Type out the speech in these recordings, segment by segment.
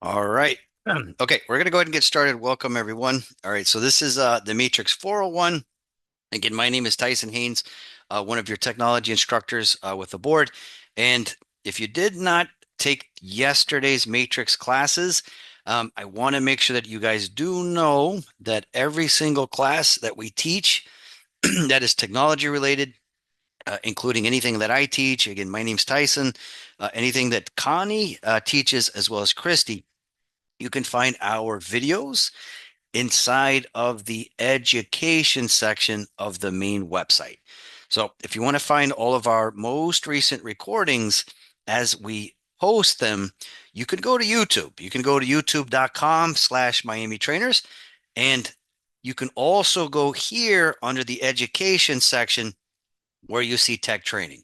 All right. Okay, we're going to go ahead and get started. Welcome, everyone. All right, so this is the Matrix 401. Again, my name is Tyson Haynes, one of your technology instructors with the board. And if you did not take yesterday's Matrix classes, I want to make sure that you guys do know that every single class that we teach that is technology related, including anything that I teach, again, my name's Tyson, anything that Connie teaches, as well as Christy, you can find our videos inside of the education section of the main website. So if you want to find all of our most recent recordings as we post them, you can go to YouTube. You can go to youtube.com/miamitrainers. And you can also go here under the education section where you see tech training.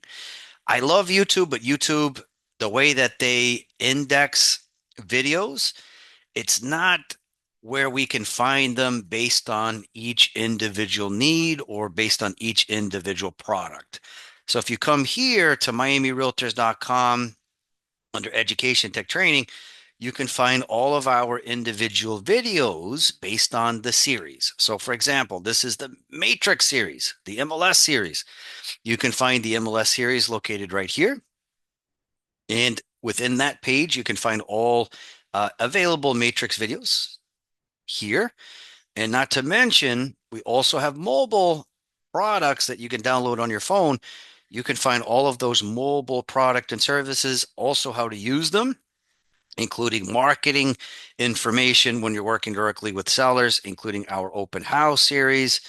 I love YouTube, but YouTube, the way that they index videos, it's not where we can find them based on each individual need or based on each individual product. So if you come here to miamirealtors.com under education tech training, you can find all of our individual videos based on the series. So for example, this is the Matrix series, the MLS series. You can find the MLS series located right here. And within that page, you can find all available Matrix videos here. And not to mention, we also have mobile products that you can download on your phone. You can find all of those mobile product and services, also how to use them, including marketing information when you're working directly with sellers, including our open house series,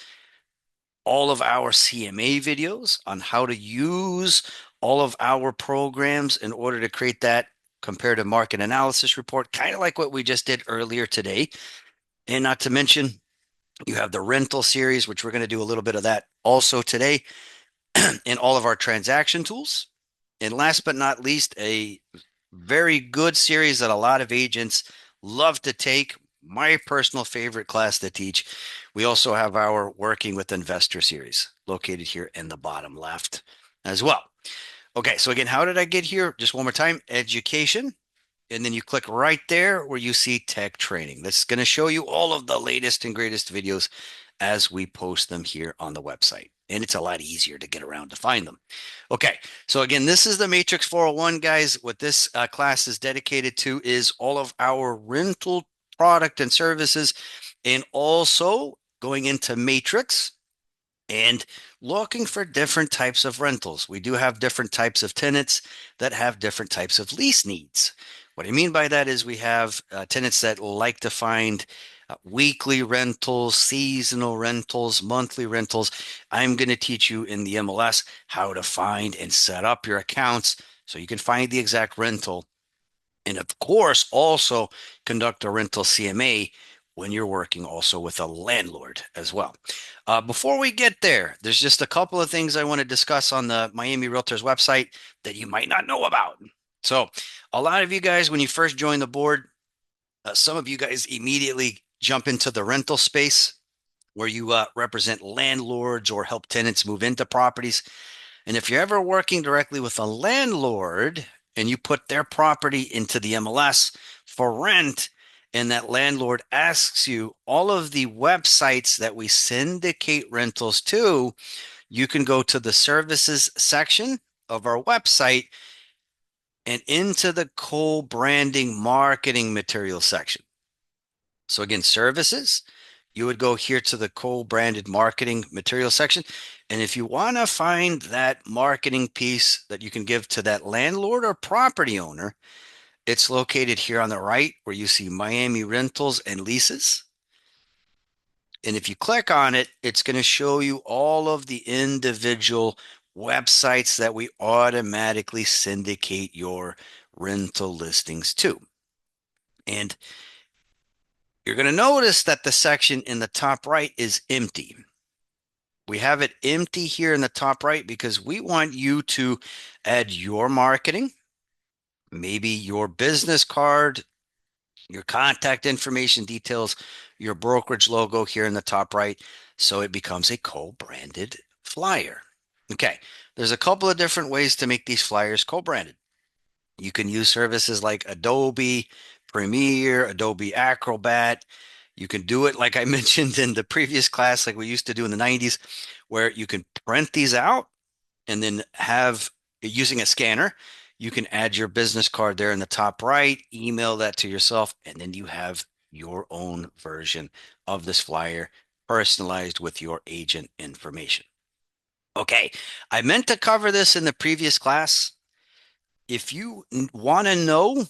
all of our CMA videos on how to use all of our programs in order to create that comparative market analysis report, kind of like what we just did earlier today. And not to mention, you have the rental series, which we're going to do a little bit of that also today, in all of our transaction tools. And last but not least, a very good series that a lot of agents love to take. My personal favorite class to teach. We also have our Working with Investor series located here in the bottom left as well. Okay, so again, how did I get here? Just one more time, education. And then you click right there where you see tech training. That's going to show you all of the latest and greatest videos as we post them here on the website. And it's a lot easier to get around to find them. Okay, so again, this is the Matrix 401, guys. What this class is dedicated to is all of our rental product and services, and also going into Matrix and looking for different types of rentals. We do have different types of tenants that have different types of lease needs. What I mean by that is we have tenants that like to find weekly rentals, seasonal rentals, monthly rentals. I'm going to teach you in the MLS how to find and set up your accounts so you can find the exact rental. And of course, also conduct a rental CMA when you're working also with a landlord as well. Before we get there, there's just a couple of things I want to discuss on the Miami Realtors website that you might not know about. So, a lot of you guys, when you first join the board, some of you guys immediately jump into the rental space where you represent landlords or help tenants move into properties. And if you're ever working directly with a landlord and you put their property into the MLS for rent, and that landlord asks you all of the websites that we syndicate rentals to, you can go to the services section of our website and into the co-branding marketing material section. So again, services, you would go here to the co-branded marketing material section. And if you want to find that marketing piece that you can give to that landlord or property owner, it's located here on the right where you see Miami rentals and leases. And if you click on it, it's going to show you all of the individual websites that we automatically syndicate your rental listings to. And you're going to notice that the section in the top right is empty. We have it empty here in the top right because we want you to add your marketing, maybe your business card, your contact information details, your brokerage logo here in the top right, so it becomes a co-branded flyer. Okay, there's a couple of different ways to make these flyers co-branded. You can use services like Adobe, Premiere, Adobe Acrobat. You can do it like I mentioned in the previous class, like we used to do in the 90s, where you can print these out and then have using a scanner. You can add your business card there in the top right, email that to yourself, and then you have your own version of this flyer personalized with your agent information. Okay, I meant to cover this in the previous class. If you want to know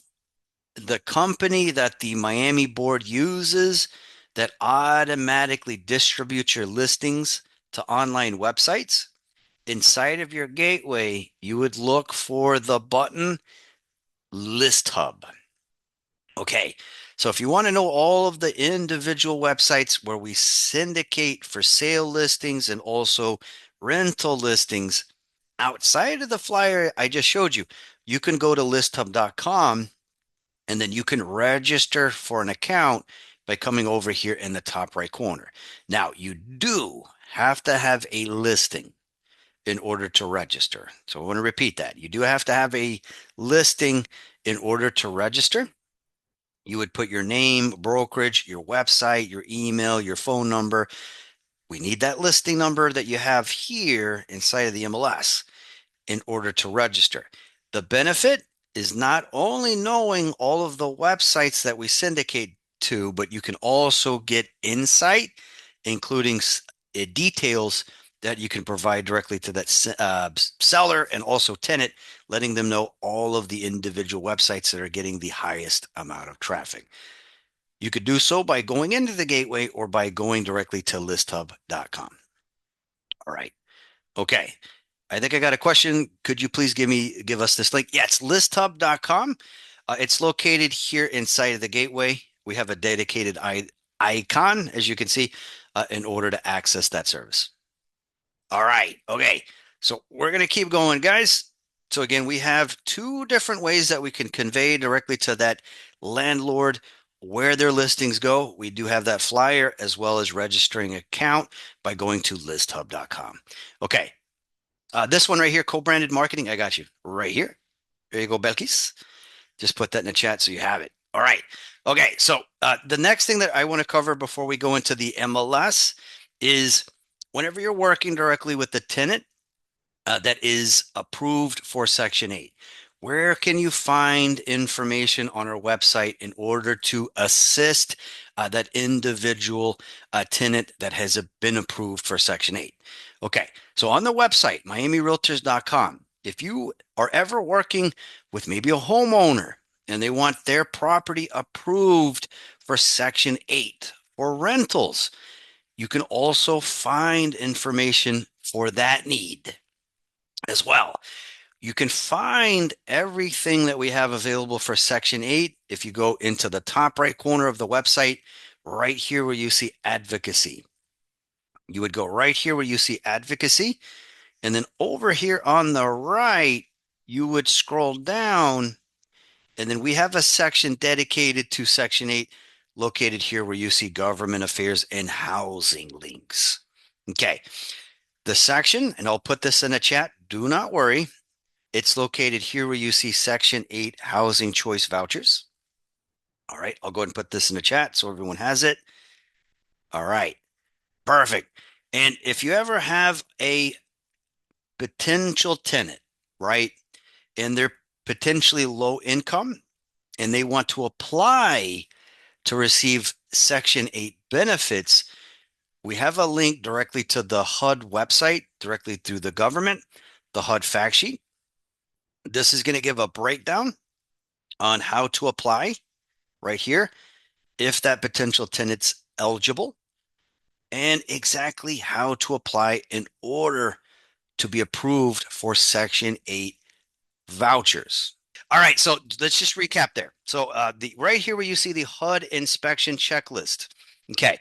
the company that the Miami board uses that automatically distributes your listings to online websites, inside of your gateway, you would look for the button List Hub. Okay, so if you want to know all of the individual websites where we syndicate for sale listings and also rental listings outside of the flyer I just showed you, you can go to listhub.com and then you can register for an account by coming over here in the top right corner. Now, you do have to have a listing in order to register. So I want to repeat that. You do have to have a listing in order to register. You would put your name, brokerage, your website, your email, your phone number. We need that listing number that you have here inside of the MLS in order to register. The benefit is not only knowing all of the websites that we syndicate to, but you can also get insight, including details that you can provide directly to that seller and also tenant, letting them know all of the individual websites that are getting the highest amount of traffic. You could do so by going into the gateway or by going directly to listhub.com. All right. Okay. I think I got a question. Could you please give us this link? Yeah, it's listhub.com. It's located here inside of the gateway. We have a dedicated icon, as you can see, in order to access that service. All right. Okay. So we're going to keep going, guys. So again, we have two different ways that we can convey directly to that landlord where their listings go. We do have that flyer as well as registering an account by going to listhub.com. Okay. This one right here, co-branded marketing. I got you right here. There you go, Belkis. Just put that in the chat so you have it. All right. Okay. So the next thing that I want to cover before we go into the MLS is whenever you're working directly with the tenant that is approved for Section 8, where can you find information on our website in order to assist that individual tenant that has been approved for Section 8? Okay, so on the website, miamirealtors.com, if you are ever working with maybe a homeowner and they want their property approved for Section 8 for rentals, you can also find information for that need as well. You can find everything that we have available for Section 8 if you go into the top right corner of the website, right here where you see advocacy. You would go right here where you see advocacy, and then over here on the right, you would scroll down, and then we have a section dedicated to Section 8 located here where you see government affairs and housing links. Okay, the section, and I'll put this in the chat, do not worry. It's located here where you see Section 8 Housing Choice Vouchers. All right, I'll go ahead and put this in the chat so everyone has it. All right, perfect. And if you ever have a potential tenant, right, and they're potentially low income and they want to apply to receive Section 8 benefits, we have a link directly to the HUD website, directly through the government, the HUD fact sheet. This is going to give a breakdown on how to apply right here if that potential tenant's eligible and exactly how to apply in order to be approved for Section 8 vouchers. All right, so let's just recap there. So the right here where you see the HUD inspection checklist. Okay,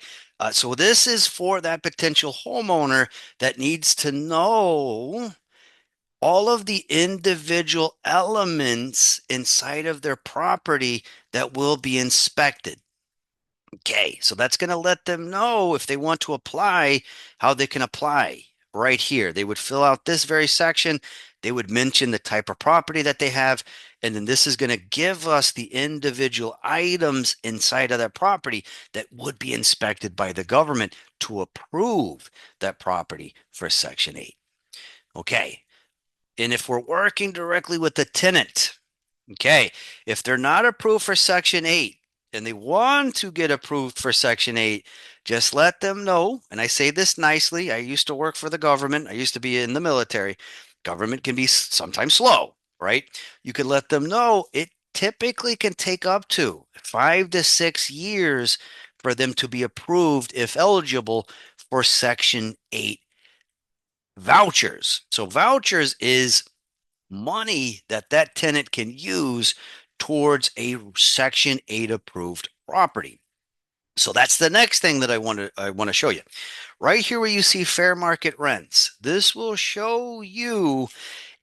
so this is for that potential homeowner that needs to know all of the individual elements inside of their property that will be inspected. Okay, so that's going to let them know if they want to apply, how they can apply right here. They would fill out this very section. They would mention the type of property that they have. And then this is going to give us the individual items inside of that property that would be inspected by the government to approve that property for Section 8. Okay. And if we're working directly with the tenant, okay, if they're not approved for Section 8 and they want to get approved for Section 8, just let them know. And I say this nicely. I used to work for the government, I used to be in the military. Government can be sometimes slow, right? You can let them know it typically can take up to 5 to 6 years for them to be approved if eligible for Section 8 vouchers. So, vouchers is money that that tenant can use towards a Section 8 approved property. So that's the next thing that I want to show you. Right here where you see fair market rents, this will show you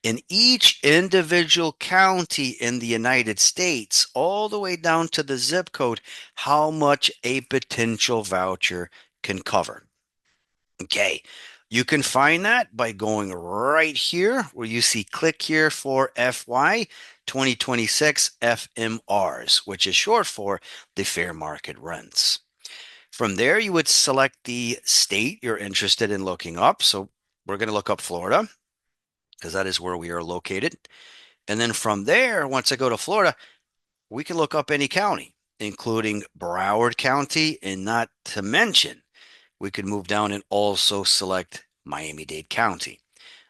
in each individual county in the United States, all the way down to the zip code, how much a potential voucher can cover. Okay. You can find that by going right here where you see click here for FY 2026 FMRs, which is short for the fair market rents. From there, you would select the state you're interested in looking up. So we're going to look up Florida because that is where we are located. And then from there, once I go to Florida, we can look up any county, including Broward County, and not to mention we could move down and also select Miami-Dade County.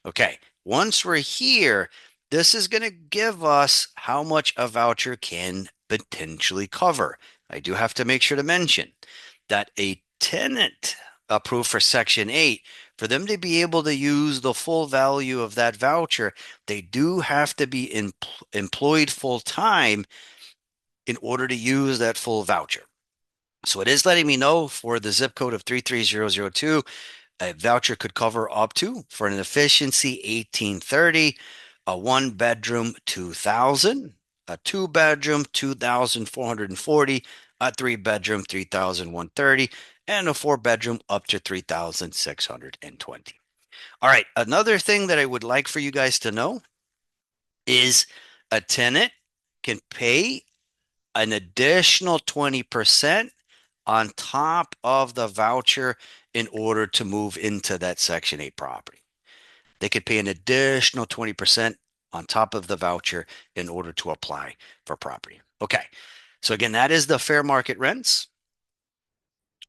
Okay, once we're here, this is going to give us how much a voucher can potentially cover. I do have to make sure to mention that a tenant approved for Section 8, for them to be able to use the full value of that voucher, they do have to be employed full time in order to use that full voucher. So it is letting me know for the zip code of 33002, a voucher could cover up to, for an efficiency, 1830, a one bedroom, 2000, a two bedroom, 2440, a three bedroom, 3130, and a four bedroom up to 3620. All right, another thing that I would like for you guys to know is a tenant can pay an additional 20% on top of the voucher in order to move into that Section 8 property. They could pay an additional 20% on top of the voucher in order to apply for property. Okay. So again, that is the fair market rents.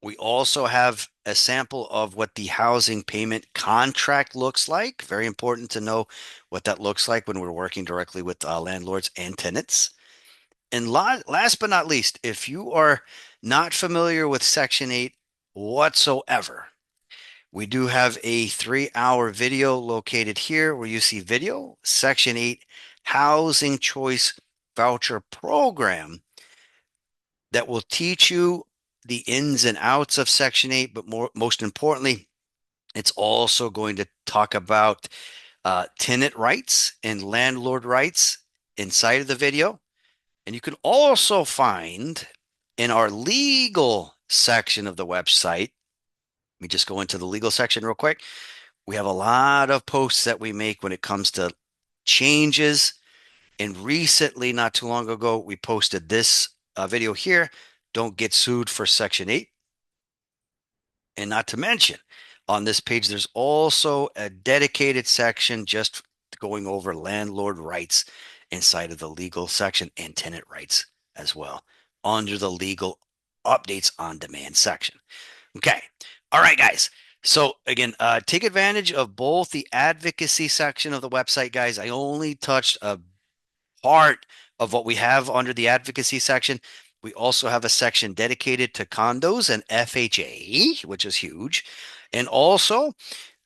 We also have a sample of what the housing payment contract looks like. Very important to know what that looks like when we're working directly with landlords and tenants. And last but not least, if you are not familiar with Section 8 whatsoever, we do have a 3-hour video located here where you see video, Section 8 Housing Choice Voucher Program that will teach you the ins and outs of Section 8, but most importantly, it's also going to talk about tenant rights and landlord rights inside of the video. And you can also find in our legal section of the website, let me just go into the legal section real quick. We have a lot of posts that we make when it comes to changes. And recently, not too long ago, we posted this video here. Don't get sued for Section 8. And not to mention, on this page, there's also a dedicated section just going over landlord rights inside of the legal section and tenant rights as well under the legal updates on demand section. Okay. All right, guys. So again, take advantage of both the advocacy section of the website, guys. I only touched a part of what we have under the advocacy section. We also have a section dedicated to condos and FHA, which is huge, and also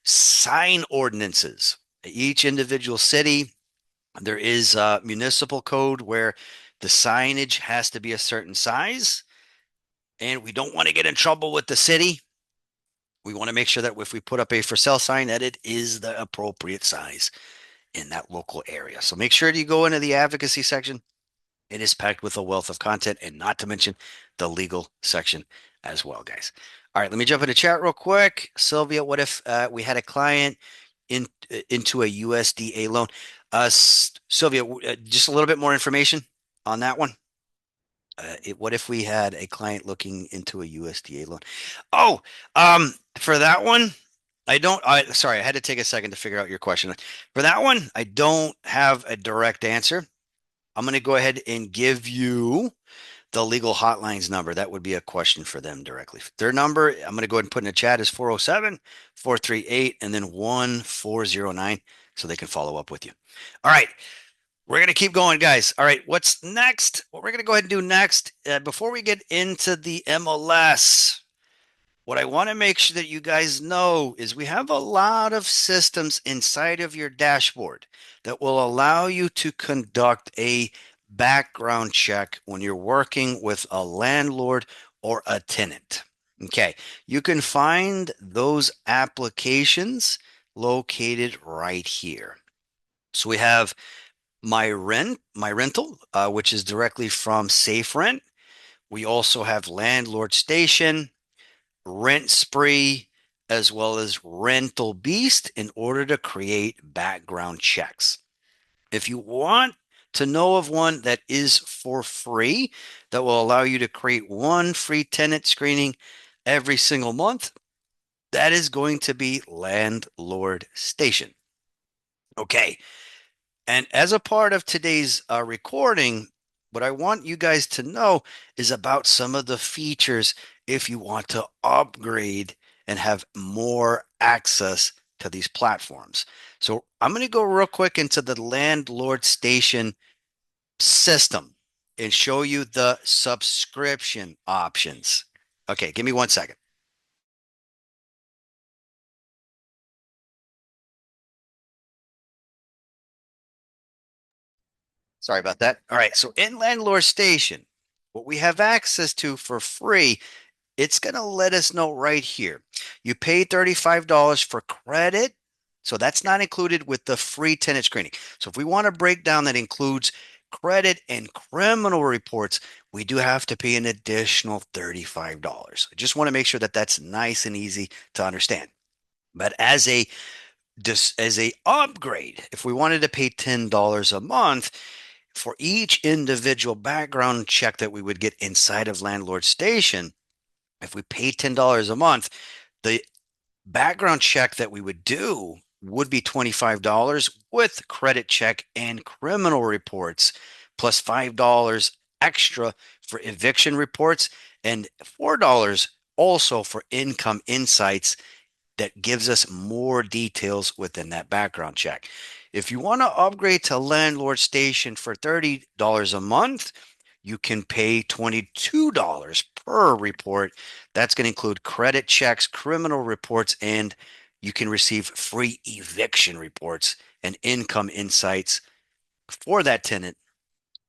sign ordinances. Each individual city, there is a municipal code where the signage has to be a certain size, and we don't want to get in trouble with the city. We want to make sure that if we put up a for sale sign, that it is the appropriate size in that local area. So make sure you go into the advocacy section. It is packed with a wealth of content, and not to mention the legal section as well, guys. All right, let me jump into chat real quick. Sylvia, what if we had a client in into a USDA loan. Sylvia, just a little bit more information on that one. What if we had a client looking into a USDA loan? Oh, for that one, sorry, I had to take a second to figure out your question. For that one, I don't have a direct answer. I'm going to go ahead and give you the legal hotlines number. That would be a question for them directly. Their number, I'm going to go ahead and put in the chat, is 407-438 and then 1409 so they can follow up with you. All right. We're going to keep going, guys. All right. What's next? What we're going to go ahead and do next, before we get into the MLS, what I want to make sure that you guys know is we have a lot of systems inside of your dashboard that will allow you to conduct a background check when you're working with a landlord or a tenant. Okay, you can find those applications located right here. So we have my rental, which is directly from Safe Rent. We also have Landlord Station, Rent Spree, as well as Rental Beast in order to create background checks. If you want to know of one that is for free, that will allow you to create one free tenant screening every single month, that is going to be Landlord Station. Okay. And as a part of today's recording, what I want you guys to know is about some of the features if you want to upgrade and have more access to these platforms. So I'm going to go real quick into the Landlord Station system and show you the subscription options. Okay, give me 1 second. Sorry about that. All right, so in Landlord Station, what we have access to for free, it's going to let us know right here. You paid $35 for credit. So that's not included with the free tenant screening. So if we want to break down that includes credit and criminal reports, we do have to pay an additional $35. I just want to make sure that that's nice and easy to understand. But as a upgrade, if we wanted to pay $10 a month for each individual background check that we would get inside of Landlord Station, if we pay $10 a month, the background check that we would do would be $25 with credit check and criminal reports, plus $5 extra for eviction reports, and $4 also for income insights that gives us more details within that background check. If you want to upgrade to Landlord Station for $30 a month, you can pay $22 per report. That's going to include credit checks, criminal reports, and you can receive free eviction reports and income insights for that tenant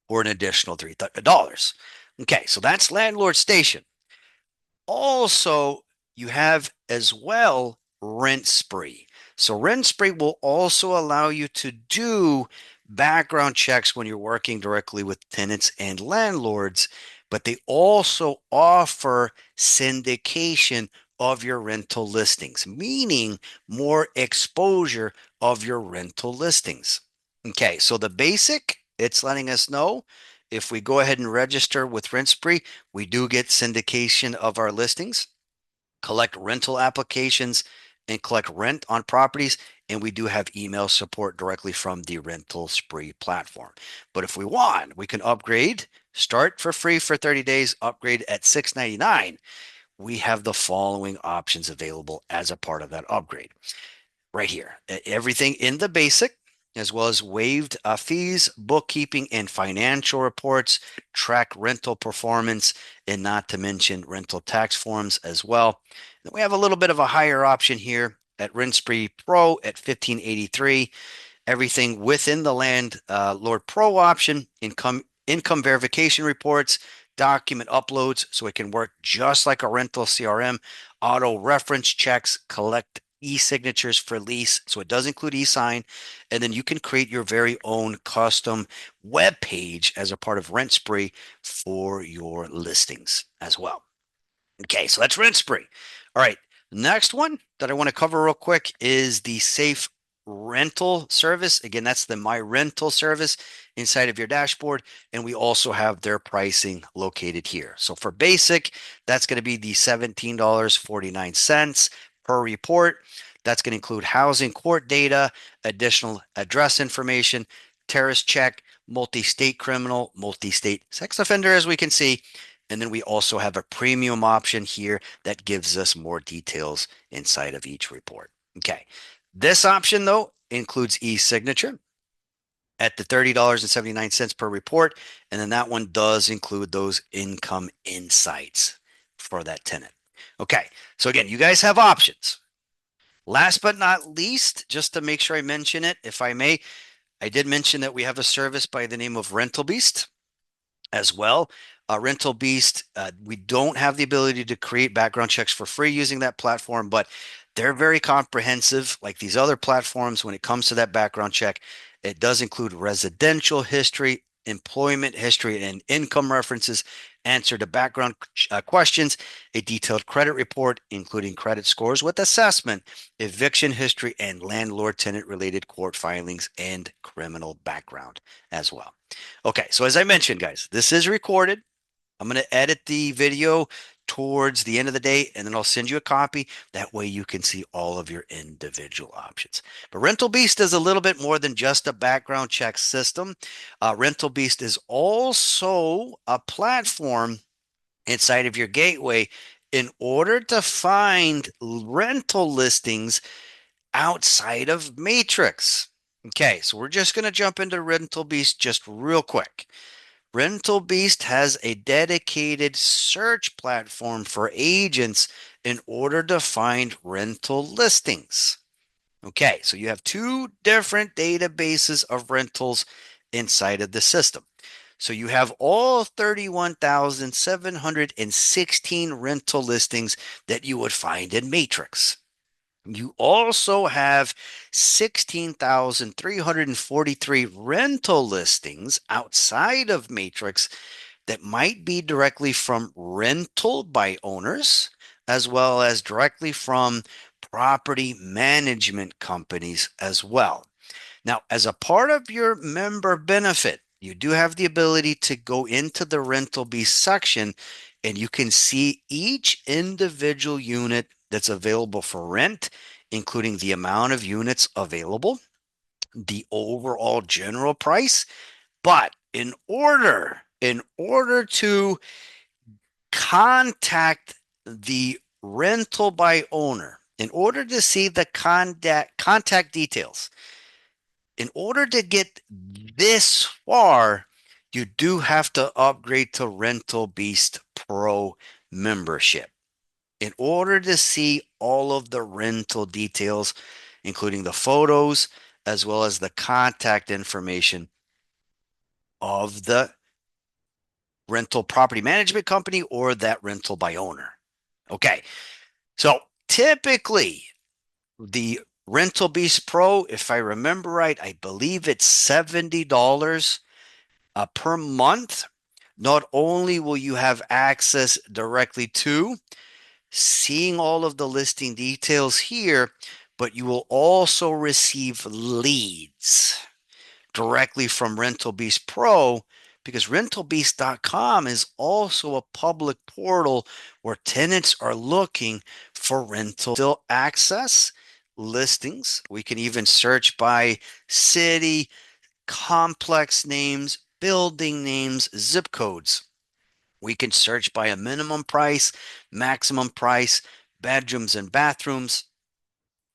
for an additional $3. Okay, so that's Landlord Station. Also, you have as well Rent Spree. So Rent Spree will also allow you to do background checks when you're working directly with tenants and landlords, but they also offer syndication of your rental listings, meaning more exposure of your rental listings. Okay, so the basic, it's letting us know if we go ahead and register with Rent Spree, we do get syndication of our listings, collect rental applications, and collect rent on properties. And we do have email support directly from the Rental Spree platform. But if we want, we can upgrade, start for free for 30 days, upgrade at $6.99. We have the following options available as a part of that upgrade right here. Everything in the basic, as well as waived fees, bookkeeping, and financial reports, track rental performance, and not to mention rental tax forms as well. Then we have a little bit of a higher option here at Rent Spree Pro at $15.83. Everything within the Landlord Pro option, income verification reports, document uploads, so it can work just like a rental CRM, auto reference checks, collect e-signatures for lease, so it does include e-sign, and then you can create your very own custom web page as a part of Rent Spree for your listings as well. Okay, so that's Rent Spree. All right, next one that I want to cover real quick is the Safe rental service. Again, that's the My Rental service inside of your dashboard. And we also have their pricing located here. So for basic, that's going to be the $17.49 per report. That's going to include housing court data, additional address information, terrorist check, multi-state criminal, multi-state sex offender, as we can see. And then we also have a premium option here that gives us more details inside of each report. Okay. This option, though, includes e-signature at the $30.79 per report. And then that one does include those income insights for that tenant. Okay. So again, you guys have options. Last but not least, just to make sure I mention it, if I may, I did mention that we have a service by the name of Rental Beast as well. Rental Beast, we don't have the ability to create background checks for free using that platform, but they're very comprehensive like these other platforms when it comes to that background check. It does include residential history, employment history, and income references, answer to background questions, a detailed credit report, including credit scores with assessment, eviction history, and landlord-tenant related court filings and criminal background as well. Okay, so as I mentioned, guys, this is recorded. I'm going to edit the video towards the end of the day, and then I'll send you a copy. That way you can see all of your individual options. But Rental Beast is a little bit more than just a background check system. Rental Beast is also a platform inside of your gateway in order to find rental listings outside of Matrix. Okay, so we're just going to jump into Rental Beast just real quick. Rental Beast has a dedicated search platform for agents in order to find rental listings. Okay, so you have two different databases of rentals inside of the system. So you have all 31,716 rental listings that you would find in Matrix. You also have 16,343 rental listings outside of Matrix that might be directly from rental by owners, as well as directly from property management companies as well. Now, as a part of your member benefit, you do have the ability to go into the Rental Beast section and you can see each individual unit that's available for rent, including the amount of units available, the overall general price. But in order to contact the rental by owner, in order to see the contact details, in order to get this far, you do have to upgrade to Rental Beast Pro membership in order to see all of the rental details, including the photos, as well as the contact information of the rental property management company or that rental by owner. Okay. So typically the Rental Beast Pro, if I remember right, I believe it's $70 per month. Not only will you have access directly to seeing all of the listing details here, but you will also receive leads directly from Rental Beast Pro because rentalbeast.com is also a public portal where tenants are looking for rental still access listings. We can even search by city, complex names, building names, zip codes. We can search by a minimum price, maximum price, bedrooms and bathrooms,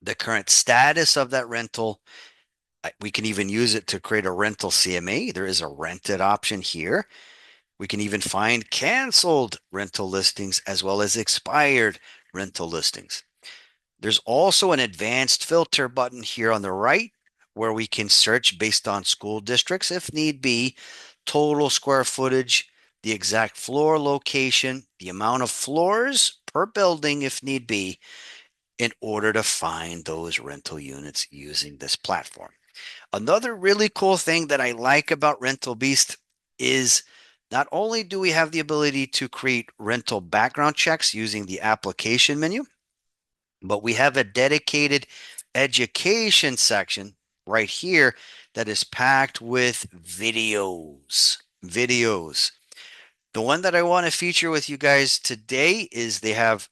the current status of that rental. We can even use it to create a rental CMA. There is a rented option here. We can even find canceled rental listings as well as expired rental listings. There's also an advanced filter button here on the right where we can search based on school districts if need be, total square footage, the exact floor location, the amount of floors per building if need be, in order to find those rental units using this platform. Another really cool thing that I like about Rental Beast is not only do we have the ability to create rental background checks using the application menu, but we have a dedicated education section right here that is packed with videos. Videos. The one that I want to feature with you guys today is they have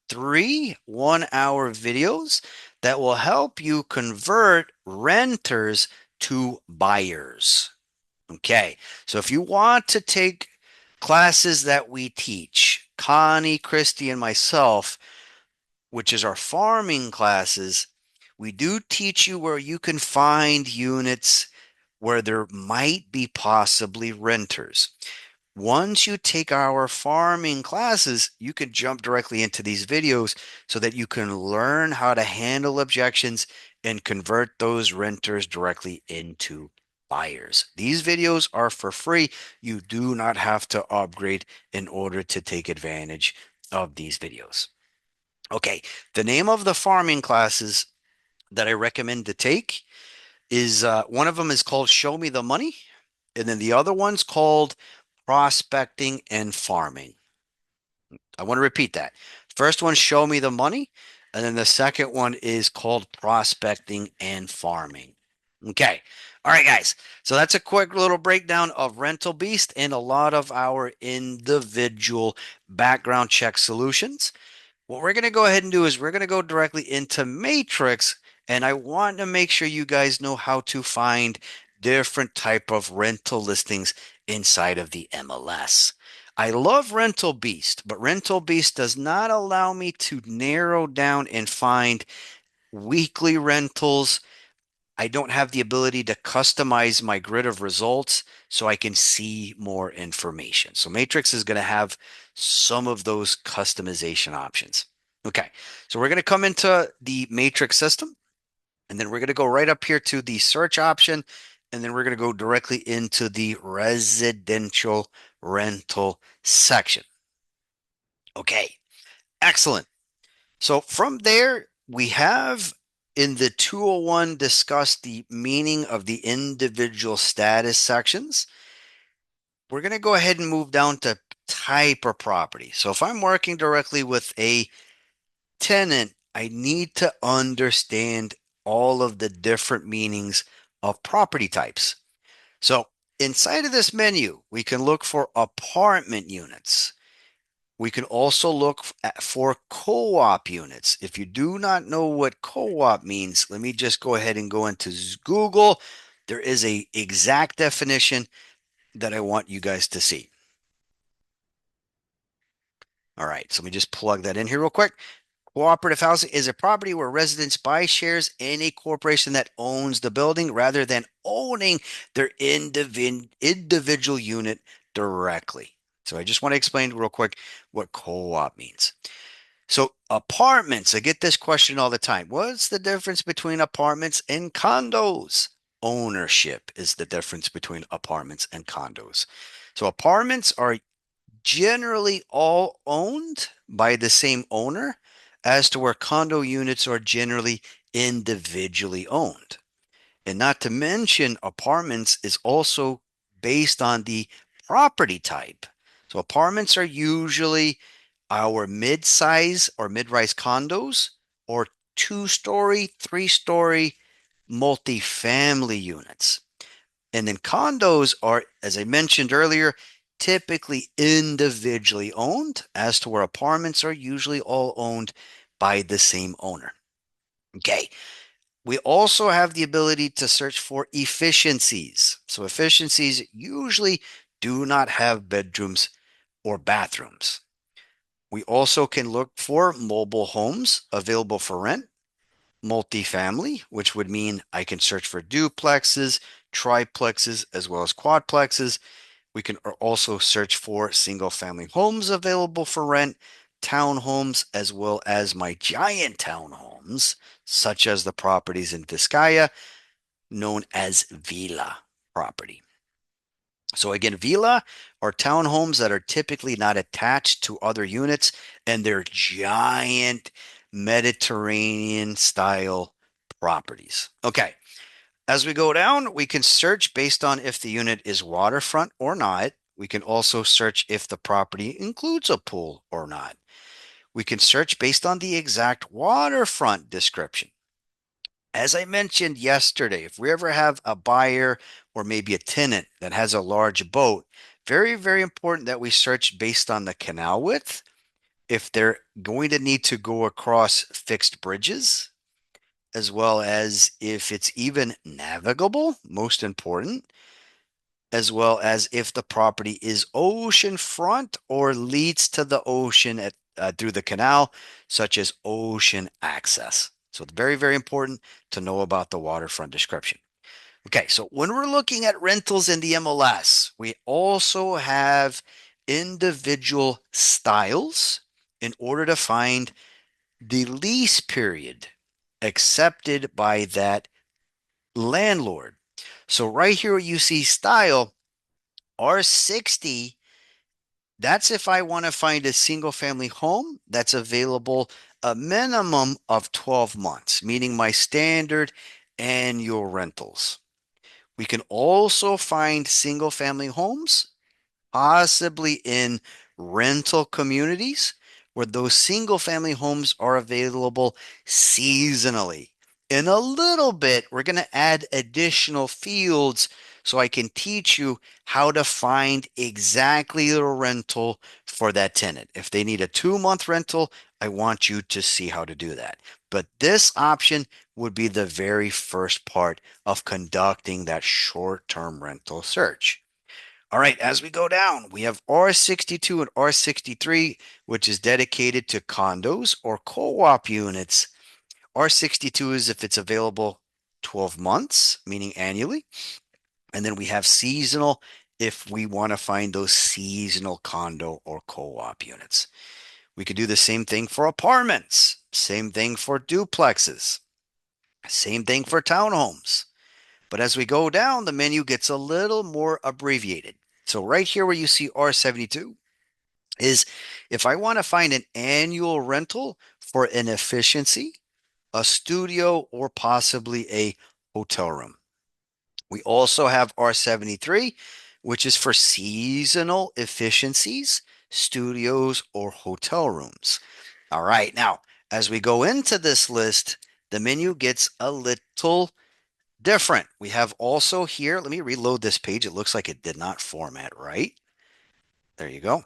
3 1-hour videos that will help you convert renters to buyers. Okay, so if you want to take classes that we teach, Connie, Christy, and myself, which is our farming classes, we do teach you where you can find units where there might be possibly renters. Once you take our farming classes, you can jump directly into these videos so that you can learn how to handle objections and convert those renters directly into buyers. These videos are for free. You do not have to upgrade in order to take advantage of these videos. Okay, the name of the farming classes that I recommend to take is one of them is called Show Me the Money, and then the other one's called Prospecting and Farming. I want to repeat that. First one, Show Me the Money, and then the second one is called Prospecting and Farming. Okay. All right, guys. So that's a quick little breakdown of Rental Beast and a lot of our individual background check solutions. What we're going to go ahead and do is we're going to go directly into Matrix, and I want to make sure you guys know how to find different type of rental listings inside of the MLS. I love Rental Beast, but Rental Beast does not allow me to narrow down and find weekly rentals. I don't have the ability to customize my grid of results so I can see more information. So Matrix is going to have some of those customization options. Okay, so we're going to come into the Matrix system, and then we're going to go right up here to the search option, and then we're going to go directly into the residential rental section. Okay, excellent. So from there, we have in the 201 discussed the meaning of the individual status sections. We're going to go ahead and move down to type of property. So if I'm working directly with a tenant, I need to understand all of the different meanings of property types. So inside of this menu, we can look for apartment units. We can also look for co-op units. If you do not know what co-op means, let me just go ahead and go into Google. There is a exact definition that I want you guys to see. All right, so let me just plug that in here real quick. Cooperative housing is a property where residents buy shares in a corporation that owns the building rather than owning their individual unit directly. So I just want to explain real quick what co-op means. So apartments, I get this question all the time. What's the difference between apartments and condos? Ownership is the difference between apartments and condos. So apartments are generally all owned by the same owner, as to where condo units are generally individually owned. And not to mention, apartments is also based on the property type. So apartments are usually our mid-size or mid-rise condos or two-story, three-story multifamily units. And then condos are, as I mentioned earlier, typically individually owned, as to where apartments are usually all owned by the same owner. Okay. We also have the ability to search for efficiencies. So efficiencies usually do not have bedrooms or bathrooms. We also can look for mobile homes available for rent, multifamily, which would mean I can search for duplexes, triplexes, as well as quadplexes. We can also search for single family homes available for rent, townhomes, as well as my giant townhomes, such as the properties in Vizcaya, known as villa property. So again, villa are townhomes that are typically not attached to other units, and they're giant Mediterranean style properties. Okay. As we go down, we can search based on if the unit is waterfront or not. We can also search if the property includes a pool or not. We can search based on the exact waterfront description. As I mentioned yesterday, if we ever have a buyer or maybe a tenant that has a large boat, very, very important that we search based on the canal width. If they're going to need to go across fixed bridges, as well as if it's even navigable, most important, as well as if the property is ocean front or leads to the ocean through the canal, such as ocean access. So it's very, very important to know about the waterfront description. Okay, so when we're looking at rentals in the MLS, we also have individual styles in order to find the lease period accepted by that landlord. So right here you see style R60. That's if I want to find a single family home that's available a minimum of 12 months, meaning my standard annual rentals. We can also find single family homes possibly in rental communities where those single family homes are available seasonally. In a little bit, we're going to add additional fields so I can teach you how to find exactly the rental for that tenant. If they need a 2 month rental, I want you to see how to do that. But this option would be the very first part of conducting that short term rental search. All right, as we go down, we have R62 and R63, which is dedicated to condos or co-op units. R62 is if it's available 12 months, meaning annually. And then we have seasonal if we want to find those seasonal condo or co-op units. We could do the same thing for apartments, same thing for duplexes, same thing for townhomes. But as we go down, the menu gets a little more abbreviated. So right here where you see R72 is if I want to find an annual rental for an efficiency, a studio, or possibly a hotel room. We also have R73, which is for seasonal efficiencies, studios, or hotel rooms. All right, now as we go into this list, the menu gets a little different. We have also here, let me reload this page. It looks like it did not format right. There you go.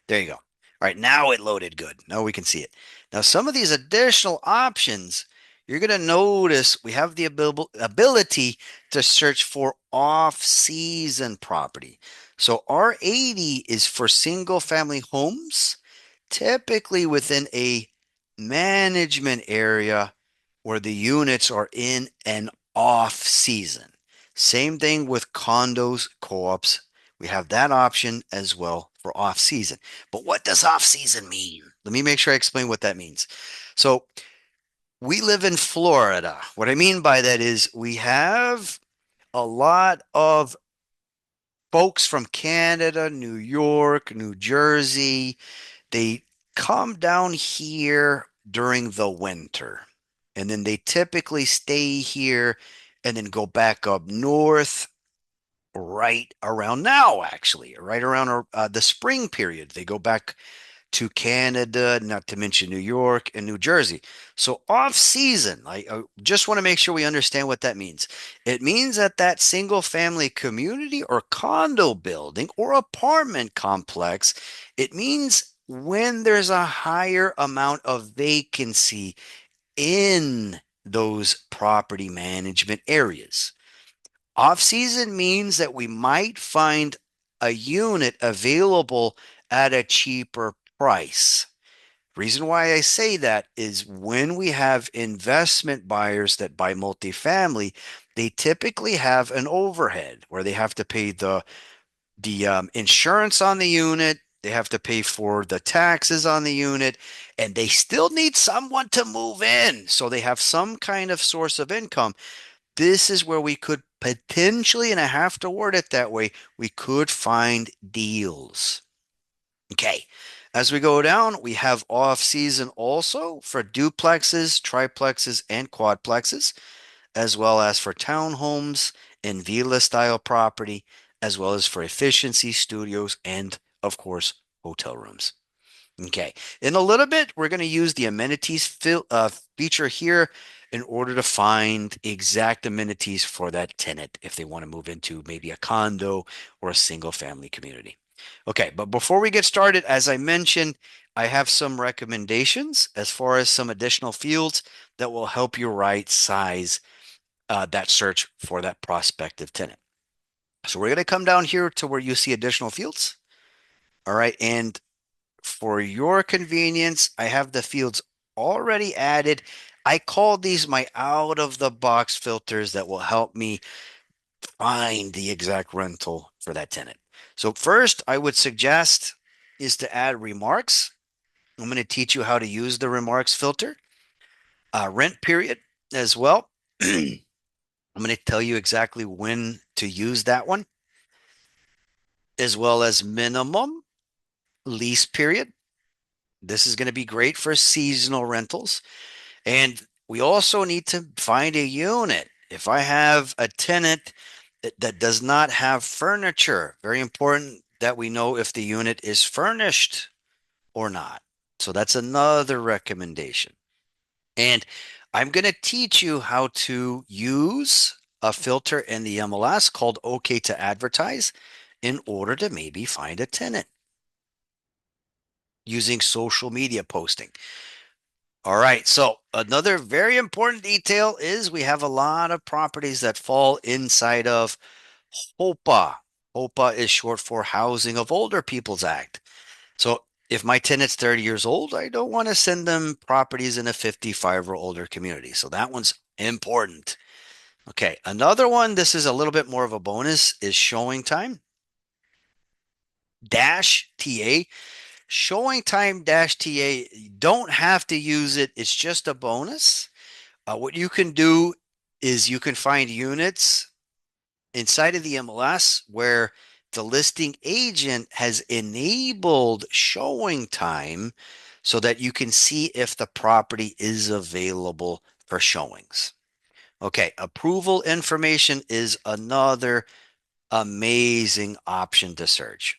There you go. All right, now it loaded good. Now we can see it. Now, some of these additional options, you're going to notice we have the ability to search for off-season property. So R80 is for single family homes, typically within a management area where the units are in an off season. Same thing with condos, co-ops. We have that option as well for off season. But what does off season mean? Let me make sure I explain what that means. So we live in Florida. What I mean by that is we have a lot of folks from Canada, New York, New Jersey. They come down here during the winter, and then they typically stay here and then go back up north right around now, actually, right around the spring period. They go back to Canada, not to mention New York and New Jersey. So off season, I just want to make sure we understand what that means. It means that that single family community or condo building or apartment complex, it means when there's a higher amount of vacancy in those property management areas. Off season means that we might find a unit available at a cheaper price. Reason why I say that is when we have investment buyers that buy multifamily, they typically have an overhead where they have to pay the insurance on the unit, they have to pay for the taxes on the unit, and they still need someone to move in. So they have some kind of source of income. This is where we could potentially, and I have to word it that way, we could find deals. Okay. As we go down, we have off season also for duplexes, triplexes, and quadplexes, as well as for townhomes and villa style property, as well as for efficiency studios and, of course, hotel rooms. Okay. In a little bit, we're going to use the amenities feature here in order to find exact amenities for that tenant if they want to move into maybe a condo or a single family community. Okay, but before we get started, as I mentioned, I have some recommendations as far as some additional fields that will help you right size that search for that prospective tenant. So we're going to come down here to where you see additional fields. All right, and for your convenience, I have the fields already added. I call these my out of the box filters that will help me find the exact rental for that tenant. So first, I would suggest is to add remarks. I'm going to teach you how to use the remarks filter, rent period as well. I'm going to tell you exactly when to use that one, as well as minimum lease period. This is going to be great for seasonal rentals. And we also need to find a unit. If I have a tenant that does not have furniture, very important that we know if the unit is furnished or not. So that's another recommendation. And I'm going to teach you how to use a filter in the MLS called OK to Advertise in order to maybe find a tenant using social media posting. All right. So another very important detail is we have a lot of properties that fall inside of HOPA. HOPA is short for Housing of Older People's Act. So if my tenant's 30 years old, I don't want to send them properties in a 55 or older community. So that one's important. Okay. Another one, this is a little bit more of a bonus, is showing time dash TA. Showing time dash TA, you don't have to use it. It's just a bonus. What you can do is you can find units inside of the MLS where the listing agent has enabled showing time so that you can see if the property is available for showings. Okay, approval information is another amazing option to search.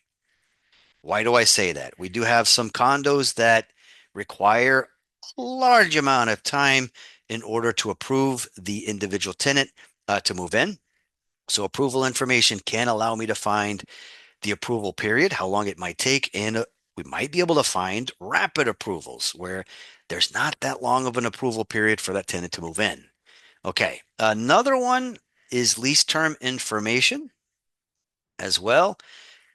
Why do I say that? We do have some condos that require a large amount of time in order to approve the individual tenant to move in. So approval information can allow me to find the approval period, how long it might take, and we might be able to find rapid approvals where there's not that long of an approval period for that tenant to move in. Okay, another one is lease term information as well.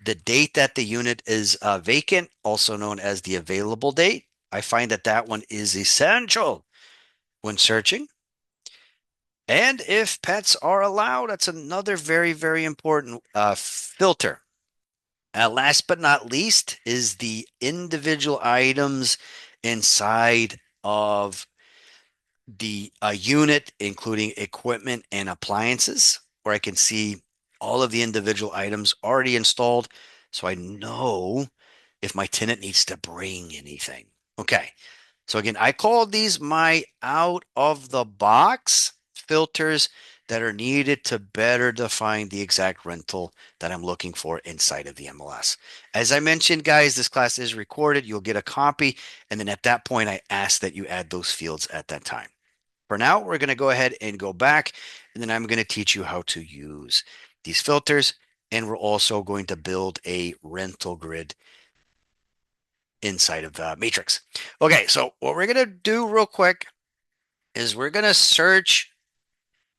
The date that the unit is vacant, also known as the available date. I find that that one is essential when searching. And if pets are allowed, that's another very, very important filter. Last but not least is the individual items inside of the unit, including equipment and appliances, where I can see all of the individual items already installed. So I know if my tenant needs to bring anything. Okay. So again, I call these my out of the box filters that are needed to better define the exact rental that I'm looking for inside of the MLS. As I mentioned, guys, this class is recorded. You'll get a copy. And then at that point, I ask that you add those fields at that time. For now, we're going to go ahead and go back, and then I'm going to teach you how to use these filters. And we're also going to build a rental grid inside of the matrix. Okay, so what we're going to do real quick is we're going to search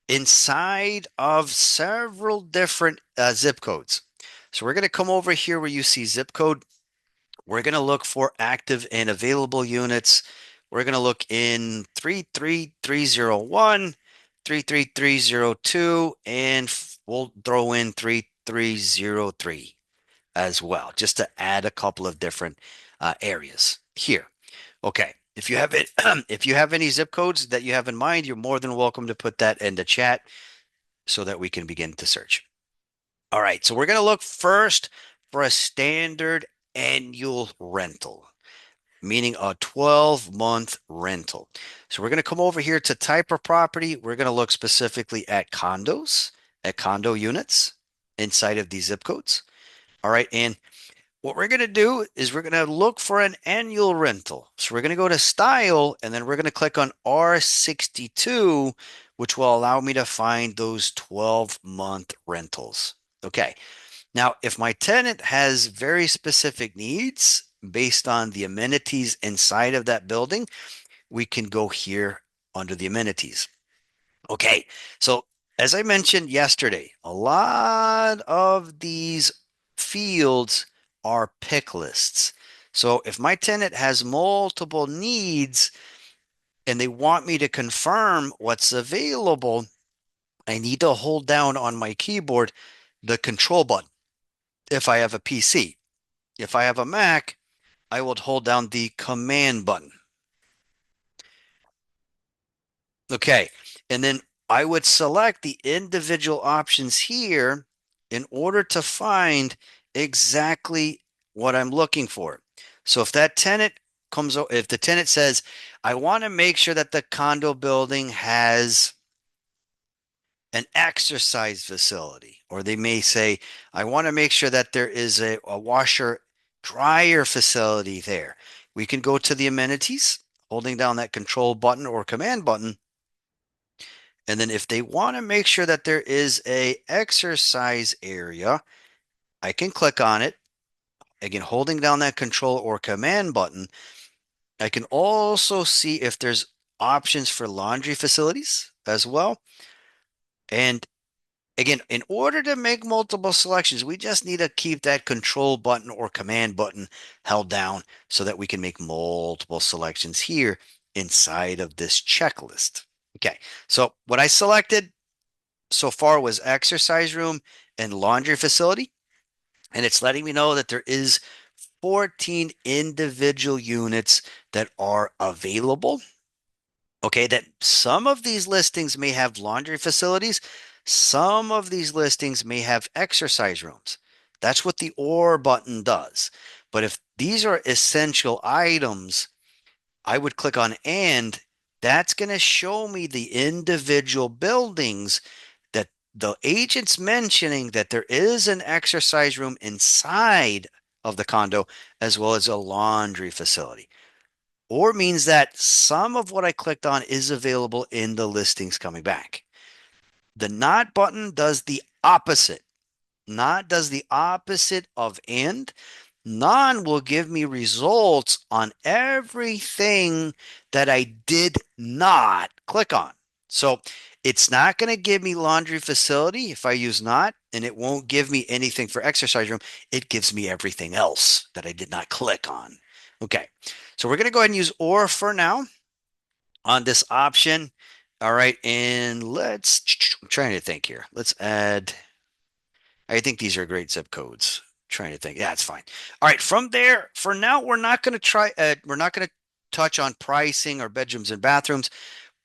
inside of several different zip codes. So we're going to come over here where you see zip code. We're going to look for active and available units. We're going to look in 33301, 33302, and we'll throw in 3303 as well, just to add a couple of different areas here. Okay. If you have it, if you have any zip codes that you have in mind, you're more than welcome to put that in the chat so that we can begin to search. All right. So we're going to look first for a standard annual rental, meaning a 12-month rental. So we're going to come over here to type of property. We're going to look specifically at condos, at condo units inside of these zip codes. All right. And What we're going to do is we're going to look for an annual rental. So we're going to go to style and then we're going to click on R62, which will allow me to find those 12-month rentals. Okay. Now, if my tenant has very specific needs based on the amenities inside of that building, we can go here under the amenities. Okay, so as I mentioned yesterday, a lot of these fields are pick lists. So if my tenant has multiple needs and they want me to confirm what's available, I need to hold down on my keyboard the control button if I have a PC. If I have a Mac, I would hold down the command button. Okay. And then I would select the individual options here in order to find exactly what I'm looking for. So if that tenant if the tenant says, I want to make sure that the condo building has an exercise facility, or they may say, I want to make sure that there is a washer dryer facility there. We can go to the amenities, holding down that control button or command button. And then if they want to make sure that there is a exercise area, I can click on it. Again, holding down that control or command button, I can also see if there's options for laundry facilities as well. And again, in order to make multiple selections, we just need to keep that control button or command button held down so that we can make multiple selections here inside of this checklist. Okay, so what I selected so far was exercise room and laundry facility. And it's letting me know that there is 14 individual units that are available. Okay, that some of these listings may have laundry facilities. Some of these listings may have exercise rooms. That's what the or button does. But if these are essential items, I would click on and that's going to show me the individual buildings that the agent's mentioning that there is an exercise room inside of the condo as well as a laundry facility. Or means that some of what I clicked on is available in the listings coming back. The not button does the opposite. Not does the opposite of and. None will give me results on everything that I did not click on. So it's not going to give me laundry facility if I use not, and it won't give me anything for exercise room. It gives me everything else that I did not click on. Okay, so we're going to go ahead and use or for now on this option. All right, and I'm trying to think here. Let's add, I think these are great zip codes. Trying to think. Yeah, it's fine. All right, from there, for now, we're not going to touch on pricing or bedrooms and bathrooms.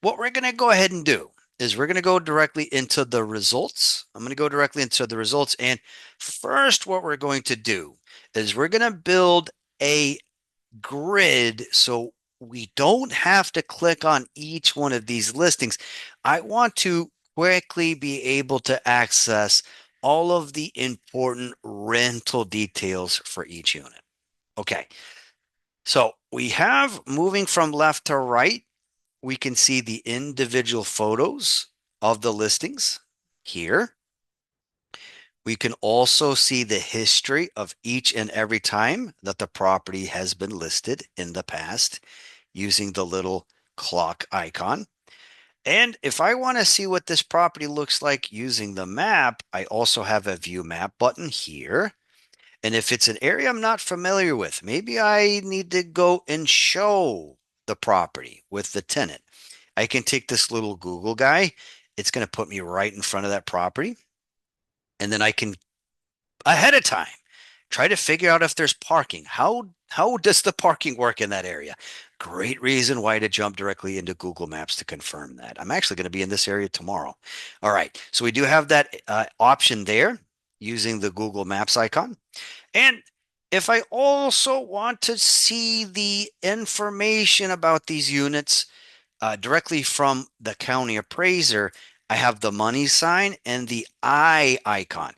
What we're going to go ahead and do is we're going to go directly into the results. I'm going to go directly into the results. And first, what we're going to do is we're going to build a grid so we don't have to click on each one of these listings. I want to quickly be able to access all of the important rental details for each unit. Okay, so we have moving from left to right, we can see the individual photos of the listings here. We can also see the history of each and every time that the property has been listed in the past using the little clock icon. And if I want to see what this property looks like using the map, I also have a view map button here. And if it's an area I'm not familiar with, maybe I need to go and show the property with the tenant. I can take this little Google guy. It's going to put me right in front of that property. And then I can ahead of time try to figure out if there's parking. How does the parking work in that area? Great reason why to jump directly into Google Maps to confirm that. I'm actually going to be in this area tomorrow. All right, so we do have that option there using the Google Maps icon. And if I also want to see the information about these units directly from the county appraiser, I have the money sign and the eye icon.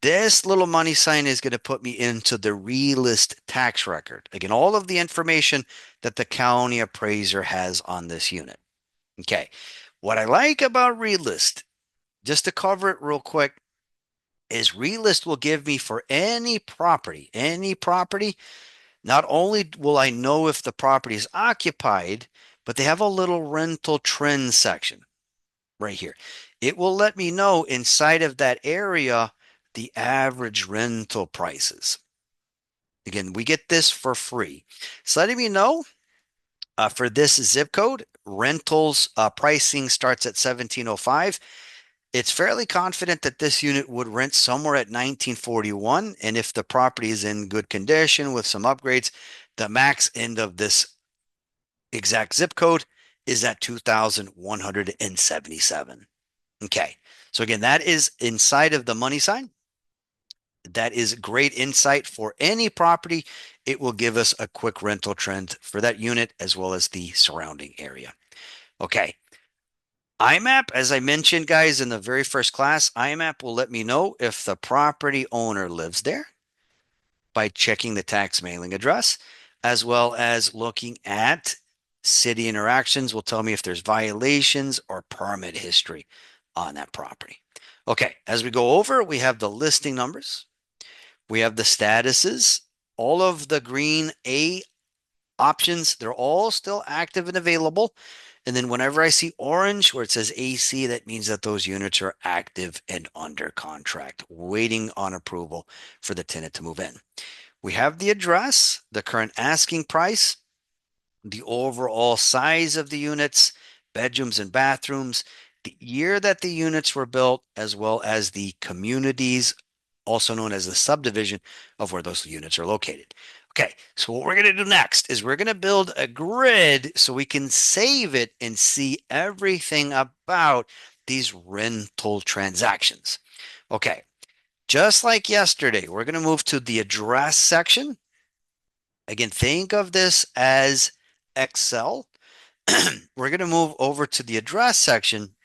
This little money sign is going to put me into the realist tax record. Again, all of the information that the county appraiser has on this unit. Okay. What I like about realist, just to cover it real quick, is realist will give me for any property, not only will I know if the property is occupied, but they have a little rental trend section right here. It will let me know inside of that area the average rental prices. Again, we get this for free. It's letting me know for this zip code, rentals pricing starts at 1705. It's fairly confident that this unit would rent somewhere at 1941. And if the property is in good condition with some upgrades, the max end of this exact zip code is at 2,177. Okay. So again, that is inside of the money sign. That is great insight for any property. It will give us a quick rental trend for that unit as well as the surrounding area. Okay. IMAP, as I mentioned, guys, in the very first class, IMAP will let me know if the property owner lives there by checking the tax mailing address, as well as looking at city interactions will tell me if there's violations or permit history on that property. Okay, as we go over, we have the listing numbers, we have the statuses, all of the green A options, they're all still active and available. And then whenever I see orange where it says AC, that means that those units are active and under contract, waiting on approval for the tenant to move in. We have the address, the current asking price, the overall size of the units, bedrooms and bathrooms, the year that the units were built, as well as the communities, also known as the subdivision of where those units are located. Okay, so what we're going to do next is we're going to build a grid so we can save it and see everything about these rental transactions. Okay, just like yesterday, we're going to move to the address section. Again, think of this as Excel. We're going to move over to the address section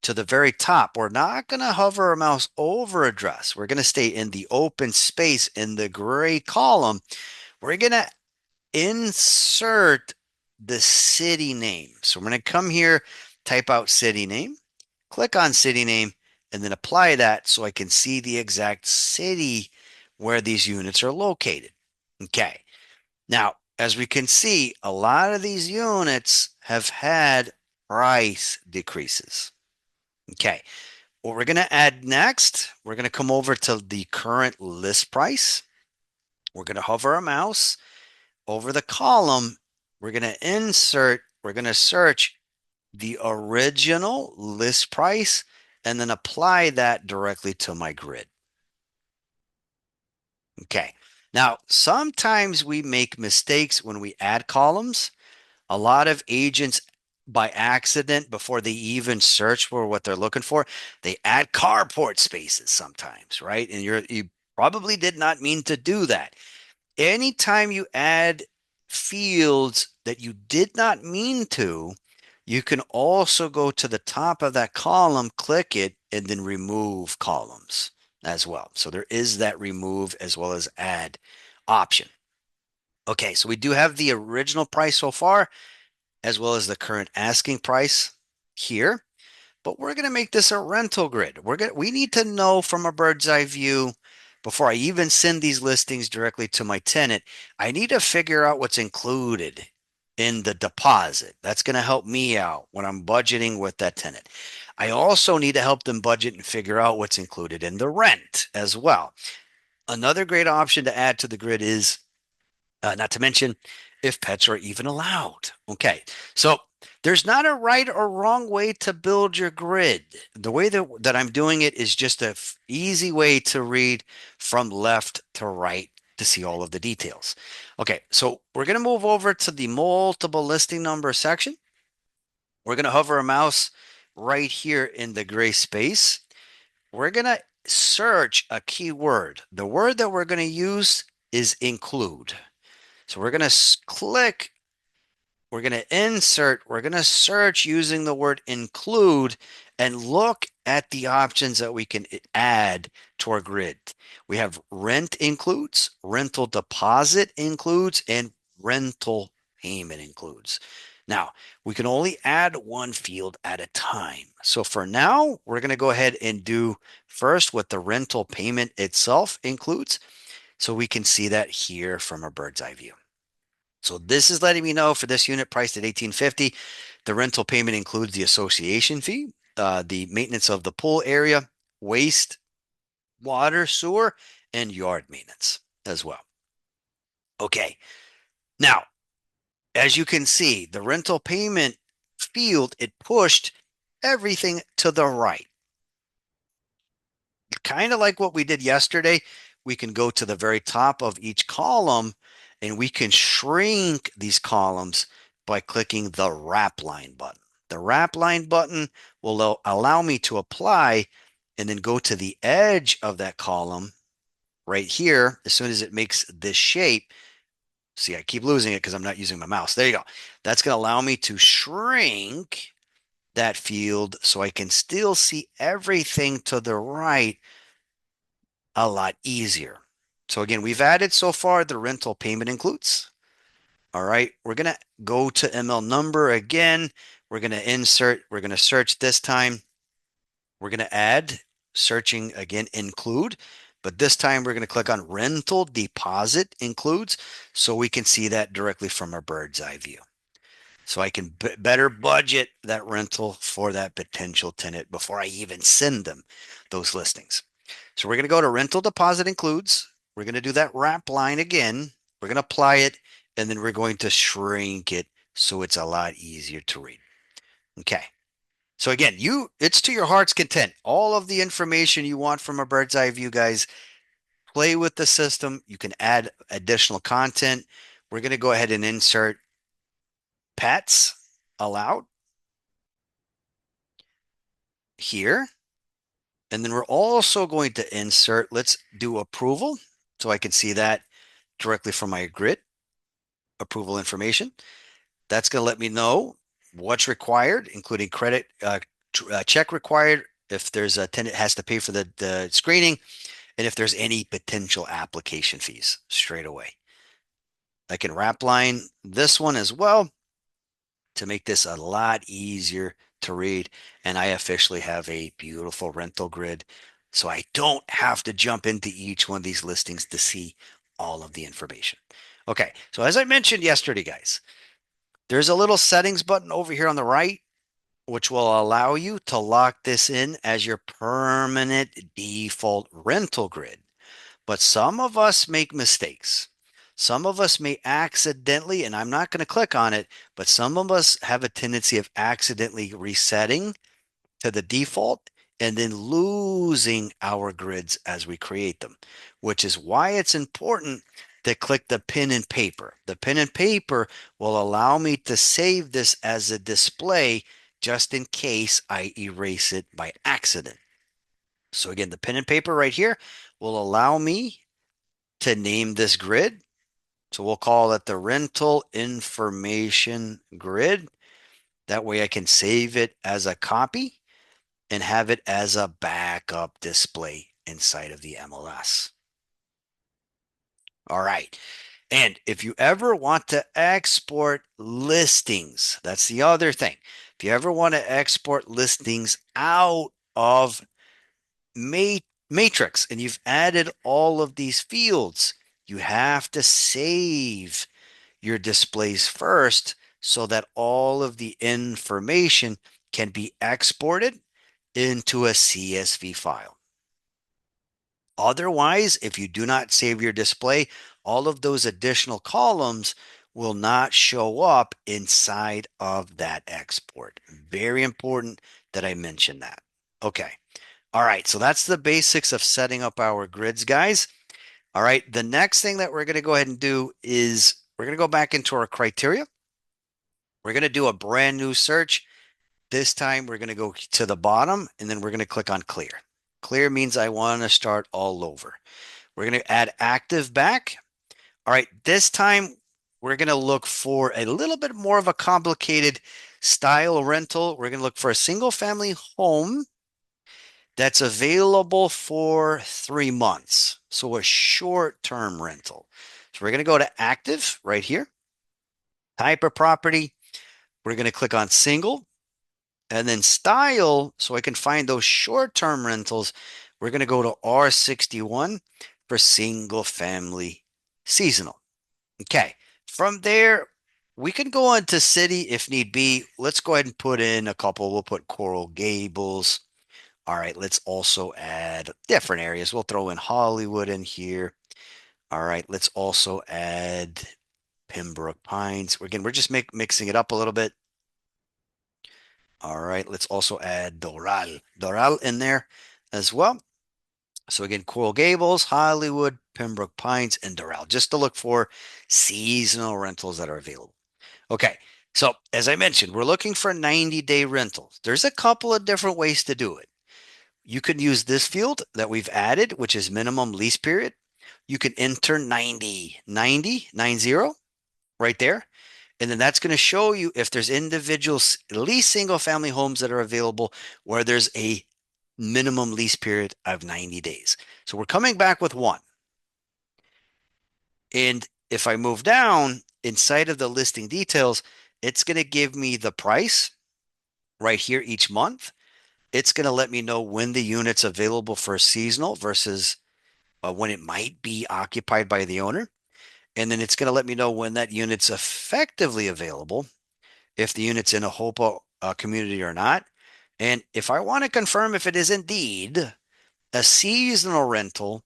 to the very top. We're not going to hover our mouse over address. We're going to stay in the open space in the gray column. We're going to insert the city name. So we're going to come here, type out city name, click on city name, and then apply that so I can see the exact city where these units are located. Okay. Now, as we can see, a lot of these units have had price decreases. Okay. What we're going to add next, we're going to come over to the current list price. We're going to hover our mouse over the column. We're going to insert, we're going to search the original list price and then apply that directly to my grid. Okay. Now, sometimes we make mistakes when we add columns. A lot of agents, by accident, before they even search for what they're looking for, they add carport spaces sometimes, right? And you probably did not mean to do that. Anytime you add fields that you did not mean to, you can also go to the top of that column, click it, and then remove columns as well. So there is that remove as well as add option. Okay, so we do have the original price so far, as well as the current asking price here. But we're going to make this a rental grid. We need to know from a bird's eye view before I even send these listings directly to my tenant. I need to figure out what's included in the deposit. That's going to help me out when I'm budgeting with that tenant. I also need to help them budget and figure out what's included in the rent as well. Another great option to add to the grid is not to mention if pets are even allowed. Okay, so there's not a right or wrong way to build your grid. The way that I'm doing it is just a easy way to read from left to right to see all of the details. Okay, so we're going to move over to the multiple listing number section. We're going to hover a mouse right here in the gray space. We're going to search a keyword. The word that we're going to use is include. So we're going to click, we're going to insert, we're going to search using the word include, and look at the options that we can add to our grid. We have rent includes, rental deposit includes, and rental payment includes. Now, we can only add one field at a time. So for now, we're going to go ahead and do first what the rental payment itself includes. So we can see that here from a bird's eye view. So this is letting me know for this unit priced at $1,850, the rental payment includes the association fee, the maintenance of the pool area, waste, water, sewer, and yard maintenance as well. Okay. Now, as you can see, the rental payment field, it pushed everything to the right. Kind of like what we did yesterday, we can go to the very top of each column and we can shrink these columns by clicking the wrap line button. The wrap line button will allow me to apply and then go to the edge of that column right here. As soon as it makes this shape, see, I keep losing it because I'm not using my mouse. There you go. That's going to allow me to shrink that field so I can still see everything to the right a lot easier. So again, we've added so far the rental payment includes. All right, we're going to go to ML number again. We're going to insert, we're going to search this time. We're going to add, searching again, include, but this time we're going to click on rental deposit includes so we can see that directly from a bird's eye view. So I can better budget that rental for that potential tenant before I even send them those listings. So we're going to go to rental deposit includes. We're going to do that wrap line again. We're going to apply it, and then we're going to shrink it so it's a lot easier to read. Okay. So again, it's to your heart's content. All of the information you want from a bird's eye view, guys, play with the system. You can add additional content. We're going to go ahead and insert pets allowed here. And then we're also going to insert, let's do approval. So I can see that directly from my grid approval information. That's going to let me know what's required, including credit check required, if there's a tenant has to pay for the screening, and if there's any potential application fees straight away. I can wrap line this one as well to make this a lot easier to read. And I officially have a beautiful rental grid. So I don't have to jump into each one of these listings to see all of the information. Okay, so as I mentioned yesterday, guys, there's a little settings button over here on the right, which will allow you to lock this in as your permanent default rental grid. But some of us make mistakes. Some of us may accidentally, and I'm not going to click on it, but some of us have a tendency of accidentally resetting to the default and then losing our grids as we create them, which is why it's important to click the pen and paper. The pen and paper will allow me to save this as a display just in case I erase it by accident. So again, the pen and paper right here will allow me to name this grid. So we'll call it the rental information grid. That way I can save it as a copy and have it as a backup display inside of the MLS. All right. And if you ever want to export listings, that's the other thing. If you ever want to export listings out of Matrix and you've added all of these fields, you have to save your displays first so that all of the information can be exported into a CSV file. Otherwise, if you do not save your display, all of those additional columns will not show up inside of that export. Very important that I mention that. Okay. All right. So that's the basics of setting up our grids, guys. All right. The next thing that we're going to go ahead and do is we're going to go back into our criteria. We're going to do a brand new search. This time we're going to go to the bottom and then we're going to click on clear. Clear means I want to start all over. We're going to add active back. All right, this time we're going to look for a little bit more of a complicated Style rental, we're going to look for a single family home that's available for 3 months. So a short-term rental. So we're going to go to active right here, type of property. We're going to click on single and then style. So I can find those short-term rentals. We're going to go to R61 for single family seasonal. Okay. From there, we can go on to city if need be. Let's go ahead and put in a couple. We'll put Coral Gables. All right, let's also add different areas. We'll throw in Hollywood in here. All right, let's also add Pembroke Pines. Again, we're just mixing it up a little bit. All right, let's also add Doral in there as well. So again, Coral Gables, Hollywood, Pembroke Pines, and Doral, just to look for seasonal rentals that are available. Okay, so as I mentioned, we're looking for 90-day rentals. There's a couple of different ways to do it. You can use this field that we've added, which is minimum lease period. You can enter 90 right there. And then that's going to show you if there's individual lease single family homes that are available where there's a minimum lease period of 90 days. So we're coming back with one. And if I move down inside of the listing details, it's going to give me the price right here each month. It's going to let me know when the unit's available for seasonal versus when it might be occupied by the owner. And then it's going to let me know when that unit's effectively available, if the unit's in a HOPA community or not. And if I want to confirm if it is indeed a seasonal rental,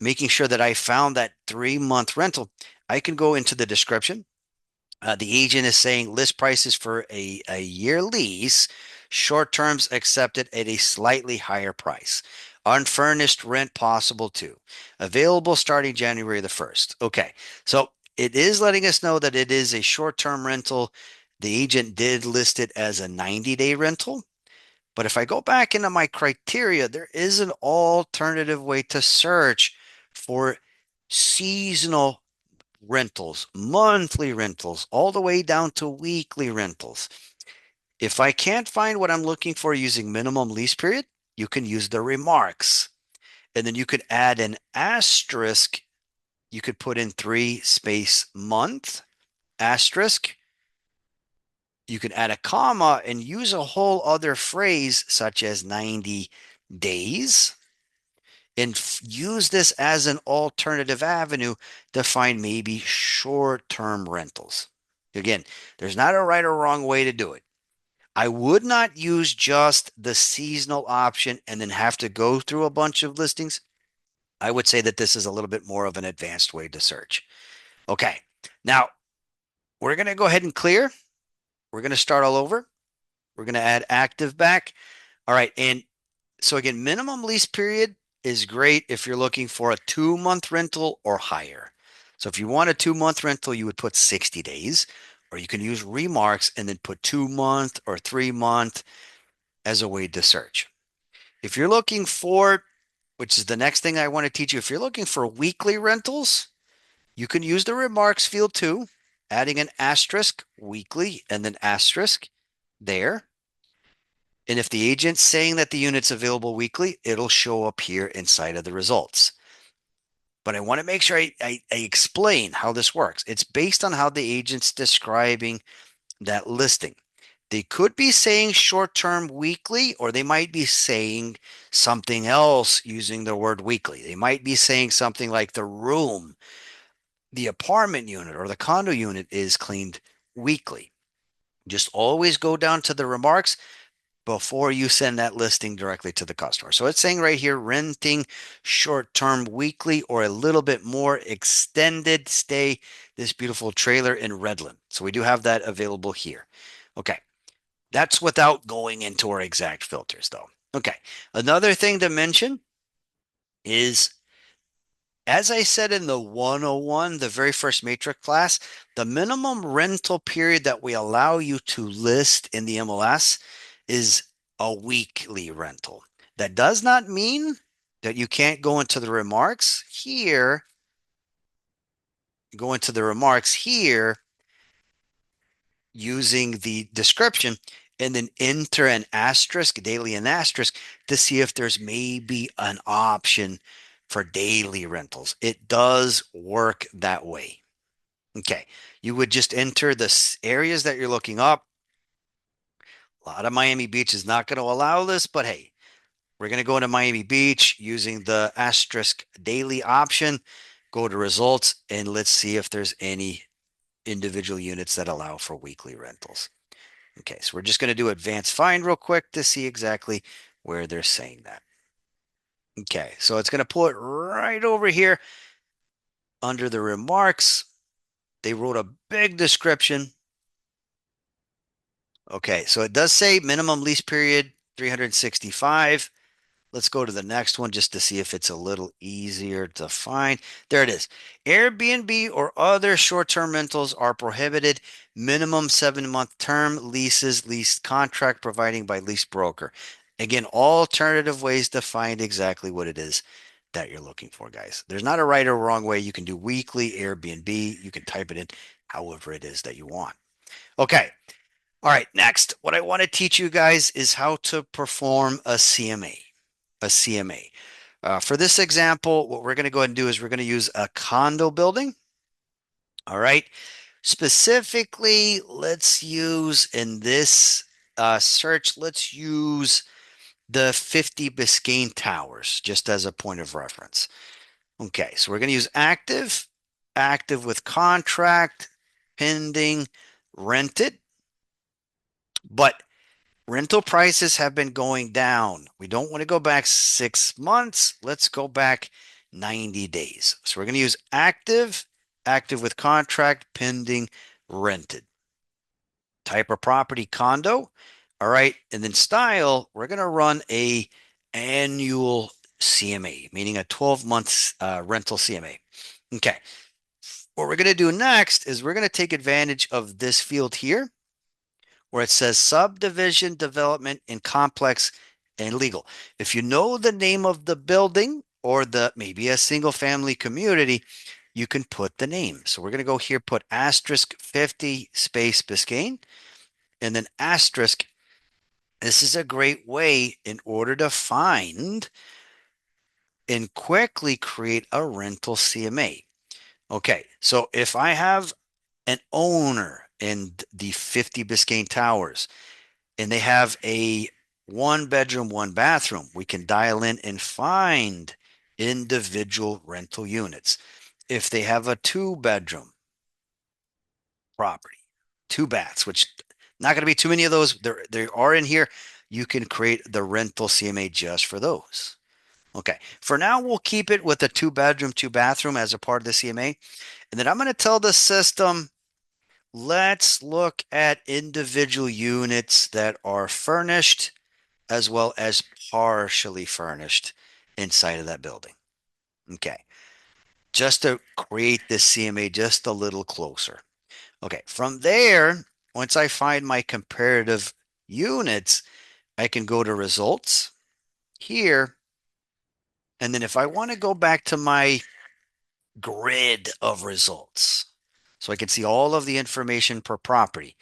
making sure that I found that 3-month rental, I can go into the description. The agent is saying list prices for a year lease, short terms accepted at a slightly higher price. Unfurnished rent possible too. Available starting January the 1st. Okay, so it is letting us know that it is a short term rental. The agent did list it as a 90-day rental. But if I go back into my criteria, there is an alternative way to search for seasonal rentals, monthly rentals, all the way down to weekly rentals. If I can't find what I'm looking for using minimum lease period, you can use the remarks. And then you could add an asterisk. You could put in 3 space month, asterisk. You could add a comma and use a whole other phrase such as 90 days and use this as an alternative avenue to find maybe short-term rentals. Again, there's not a right or wrong way to do it. I would not use just the seasonal option and then have to go through a bunch of listings. I would say that this is a little bit more of an advanced way to search. Okay, now we're going to go ahead and clear. We're going to start all over. We're going to add active back. All right, and so again, minimum lease period is great if you're looking for a 2-month rental or higher. So if you want a 2-month rental, you would put 60 days, or you can use remarks and then put 2-month or 3-month as a way to search. If you're looking for, which is the next thing I want to teach you, if you're looking for weekly rentals, you can use the remarks field too, adding an asterisk weekly and then asterisk there. And if the agent's saying that the unit's available weekly, it'll show up here inside of the results. But I want to make sure I explain how this works. It's based on how the agent's describing that listing. They could be saying short-term weekly, or they might be saying something else using the word weekly. They might be saying something like the room, the apartment unit, or the condo unit is cleaned weekly. Just always go down to the remarks before you send that listing directly to the customer. So it's saying right here, renting short-term weekly or a little bit more extended stay, this beautiful trailer in Redland. So we do have that available here. Okay. That's without going into our exact filters though. Okay. Another thing to mention is, as I said in the 101, the very first matrix class, the minimum rental period that we allow you to list in the MLS is a weekly rental. That does not mean that you can't go into the remarks here, using the description and then enter an asterisk, daily and asterisk, to see if there's maybe an option for daily rentals. It does work that way. Okay. You would just enter the areas that you're looking up. A lot of Miami Beach is not going to allow this, but hey, we're going to go into Miami Beach using the asterisk daily option. Go to results and let's see if there's any individual units that allow for weekly rentals. Okay, so we're just going to do advanced find real quick to see exactly where they're saying that. Okay, so it's going to pull it right over here under the remarks. They wrote a big description. Okay, so it does say minimum lease period 365. Let's go to the next one just to see if it's a little easier to find. There it is. Airbnb or other short-term rentals are prohibited. Minimum 7-month term leases, lease contract providing by lease broker. Again, alternative ways to find exactly what it is that you're looking for, guys. There's not a right or wrong way. You can do weekly Airbnb. You can type it in however it is that you want. Okay. All right. Next, what I want to teach you guys is how to perform a CMA. A CMA. For this example, what we're going to go ahead and do is we're going to use a condo building. All right. Specifically, let's use in this search, let's use the 50 Biscayne Towers just as a point of reference. Okay, so we're going to use active, active with contract, pending, rented, but rental prices have been going down. We don't want to go back 6 months. Let's go back 90 days. So we're going to use active, active with contract, pending, rented. Type of property, condo. All right. And then style, we're going to run a annual CMA, meaning a 12-month rental CMA. Okay. What we're going to do next is we're going to take advantage of this field here where it says subdivision development in complex and legal. If you know the name of the building or the maybe a single family community, you can put the name. So we're going to go here, put asterisk 50 space Biscayne, and then asterisk. This is a great way in order to find and quickly create a rental CMA. Okay, so if I have an owner in the 50 Biscayne Towers, and they have a 1 bedroom, 1 bathroom, we can dial in and find individual rental units. If they have a 2 bedroom property, 2 baths, which not going to be too many of those, there are in here. You can create the rental CMA just for those. Okay. For now, we'll keep it with a 2 bedroom, 2 bathroom as a part of the CMA. And then I'm going to tell the system, let's look at individual units that are furnished as well as partially furnished inside of that building. Okay. Just to create this CMA just a little closer. Okay. From there, once I find my comparative units, I can go to results here. And then if I want to go back to my grid of results, so I can see all of the information per property,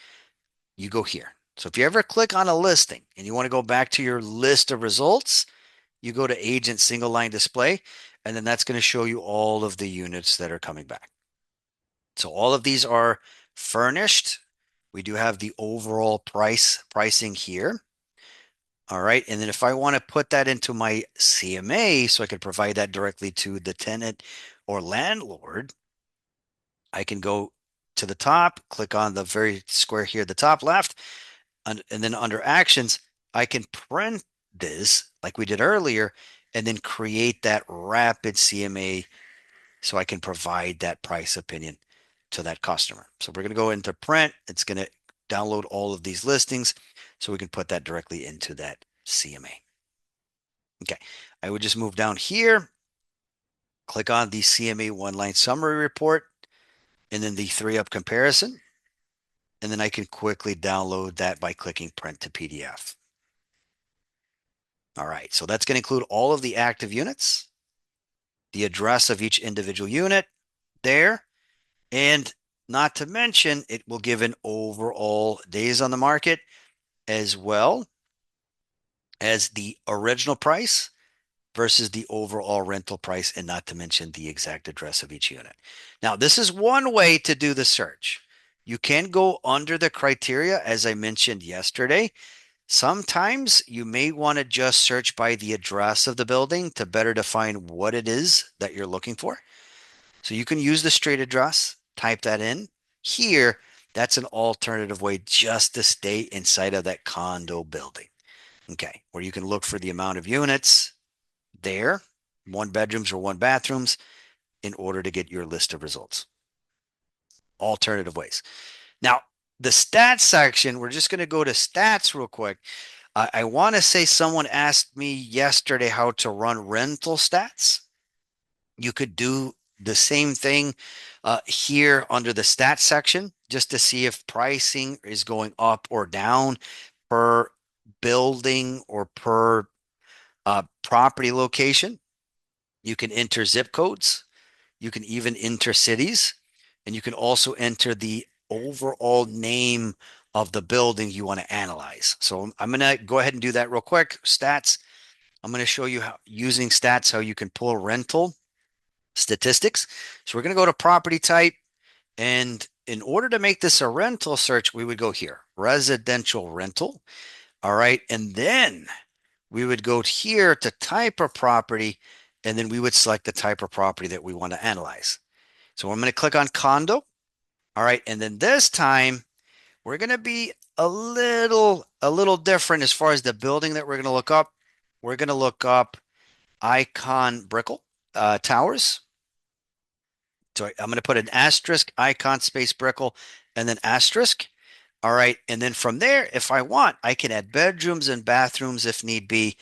you go here. So if you ever click on a listing and you want to go back to your list of results, you go to agent single line display, and then that's going to show you all of the units that are coming back. So all of these are furnished. We do have the overall pricing here. All right. And then if I want to put that into my CMA so I could provide that directly to the tenant or landlord, I can go to the top, click on the very square here at the top left, and then under actions, I can print this like we did earlier and then create that rapid CMA so I can provide that price opinion to that customer. So we're going to go into print. It's going to download all of these listings so we can put that directly into that CMA. Okay. I would just move down here, click on the CMA one-line summary report, and then the 3-up comparison. And then I can quickly download that by clicking print to PDF. All right, so that's going to include all of the active units, the address of each individual unit there. And Not to mention, it will give an overall days on the market as well as the original price versus the overall rental price, and not to mention the exact address of each unit. Now, this is one way to do the search. You can go under the criteria, as I mentioned yesterday. Sometimes you may want to just search by the address of the building to better define what it is that you're looking for. So you can use the street address, type that in. Here, that's an alternative way just to stay inside of that condo building. Okay, where you can look for the amount of units there, one bedrooms or one bathrooms, in order to get your list of results. Alternative ways. Now, the stats section, we're just going to go to stats real quick. I want to say someone asked me yesterday how to run rental stats. You could do the same thing here under the stats section just to see if pricing is going up or down per building or per property location. You can enter zip codes. You can even enter cities, and you can also enter the overall name of the building you want to analyze. So I'm going to go ahead and do that real quick. Stats. I'm going to show you how using stats, how you can pull rental statistics. So we're going to go to property type. And in order to make this a rental search, we would go here, residential rental. All right. And then we would go here to type of property, and then we would select the type of property that we want to analyze. So I'm going to click on condo. All right. And then this time we're going to be a little different as far as the building that we're going to look up. We're going to look up Icon Brickell Towers. So I'm going to put an asterisk, Icon space Brickell, and then asterisk. All right. And then from there, if I want, I can add bedrooms and bathrooms if need be.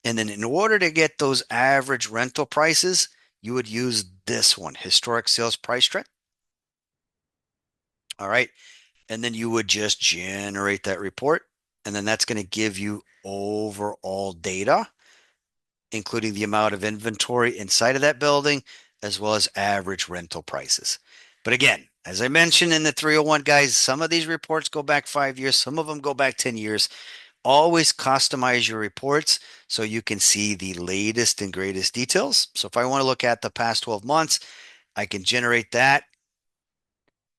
And then in order to get those average rental prices, you would use this one, historic sales price trend. All right. And then you would just generate that report. And then that's going to give you overall data, including the amount of inventory inside of that building, as well as average rental prices. But again, as I mentioned in the 301 guys, some of these reports go back 5 years, some of them go back 10 years. Always customize your reports so you can see the latest and greatest details. So if I want to look at the past 12 months, I can generate that.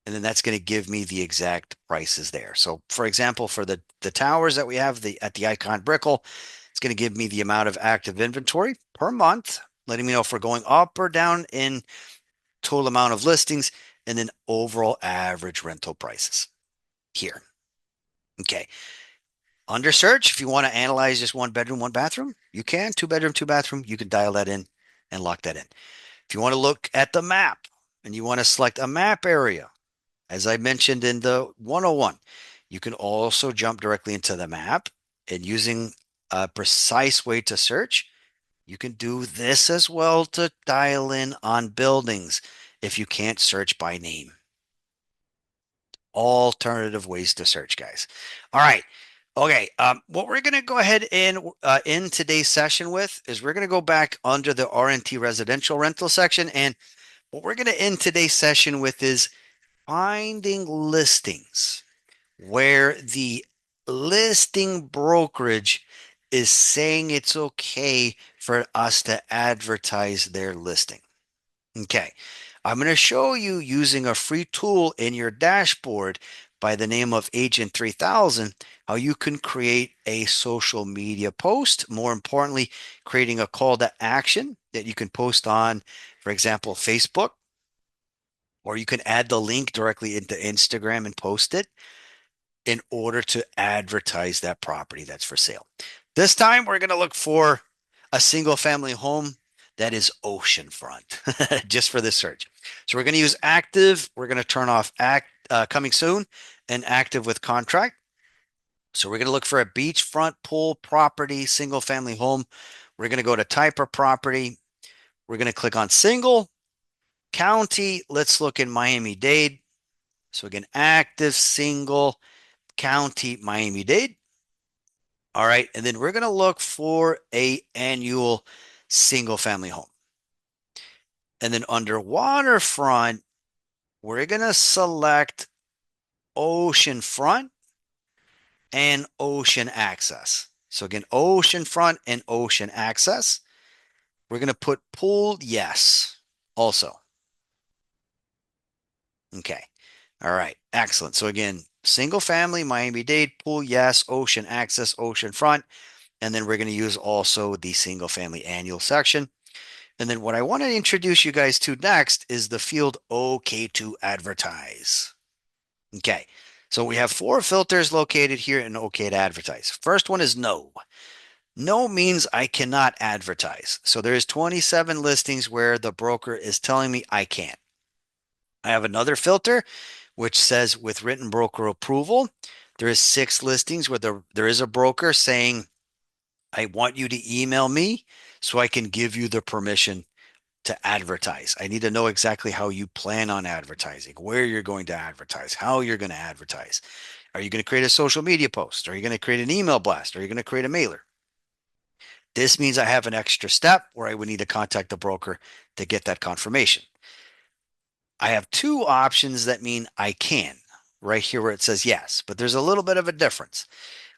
And then that's going to give me the exact prices there. So for example, for the towers that we have at the Icon Brickell, it's going to give me the amount of active inventory per month, letting me know if we're going up or down in total amount of listings, and then overall average rental prices here. Okay. Under search, if you want to analyze just one bedroom, one bathroom, you can. Two bedroom, two bathroom, you can dial that in and lock that in. If you want to look at the map and you want to select a map area, as I mentioned in the 101, you can also jump directly into the map, and using a precise way to search, you can do this as well to dial in on buildings if you can't search by name. Alternative ways to search, guys. All right. Okay. What we're going to go ahead and in today's session with is we're going to go back under the RNT residential rental section. And what we're going to end today's session with is finding listings where the listing brokerage is saying it's okay for us to advertise their listing. Okay. I'm going to show you using a free tool in your dashboard by the name of Agent 3000 how you can create a social media post. More importantly, creating a call to action that you can post on, for example, Facebook, or you can add the link directly into Instagram and post it in order to advertise that property that's for sale. This time, we're going to look for a single family home that is oceanfront just for this search. So we're going to use active. We're going to turn off coming soon and active with contract. So we're going to look for a beachfront pool property, single family home. We're going to go to type of property. We're going to click on single county. Let's look in Miami-Dade. So again, active single county Miami-Dade. All right. And then we're going to look for a annual single family home. And then under waterfront, we're going to select ocean front and ocean access. So again, ocean front and ocean access. We're going to put pool yes also. Okay. All right. Excellent. So again, single family, Miami-Dade, pool yes, ocean access, ocean front. And then we're going to use also the single family annual section. And then what I want to introduce you guys to next is the field OK to advertise. Okay. So we have four filters located here in OK to advertise. First one is no. No means I cannot advertise. So there's 27 listings where the broker is telling me I can't. I have another filter which says with written broker approval. There is six listings where there is a broker saying I want you to email me so I can give you the permission to advertise. I need to know exactly how you plan on advertising, where you're going to advertise, how you're going to advertise. Are you going to create a social media post? Are you going to create an email blast? Are you going to create a mailer? This means I have an extra step where I would need to contact the broker to get that confirmation. I have two options that mean I can, right here where it says yes, but there's a little bit of a difference.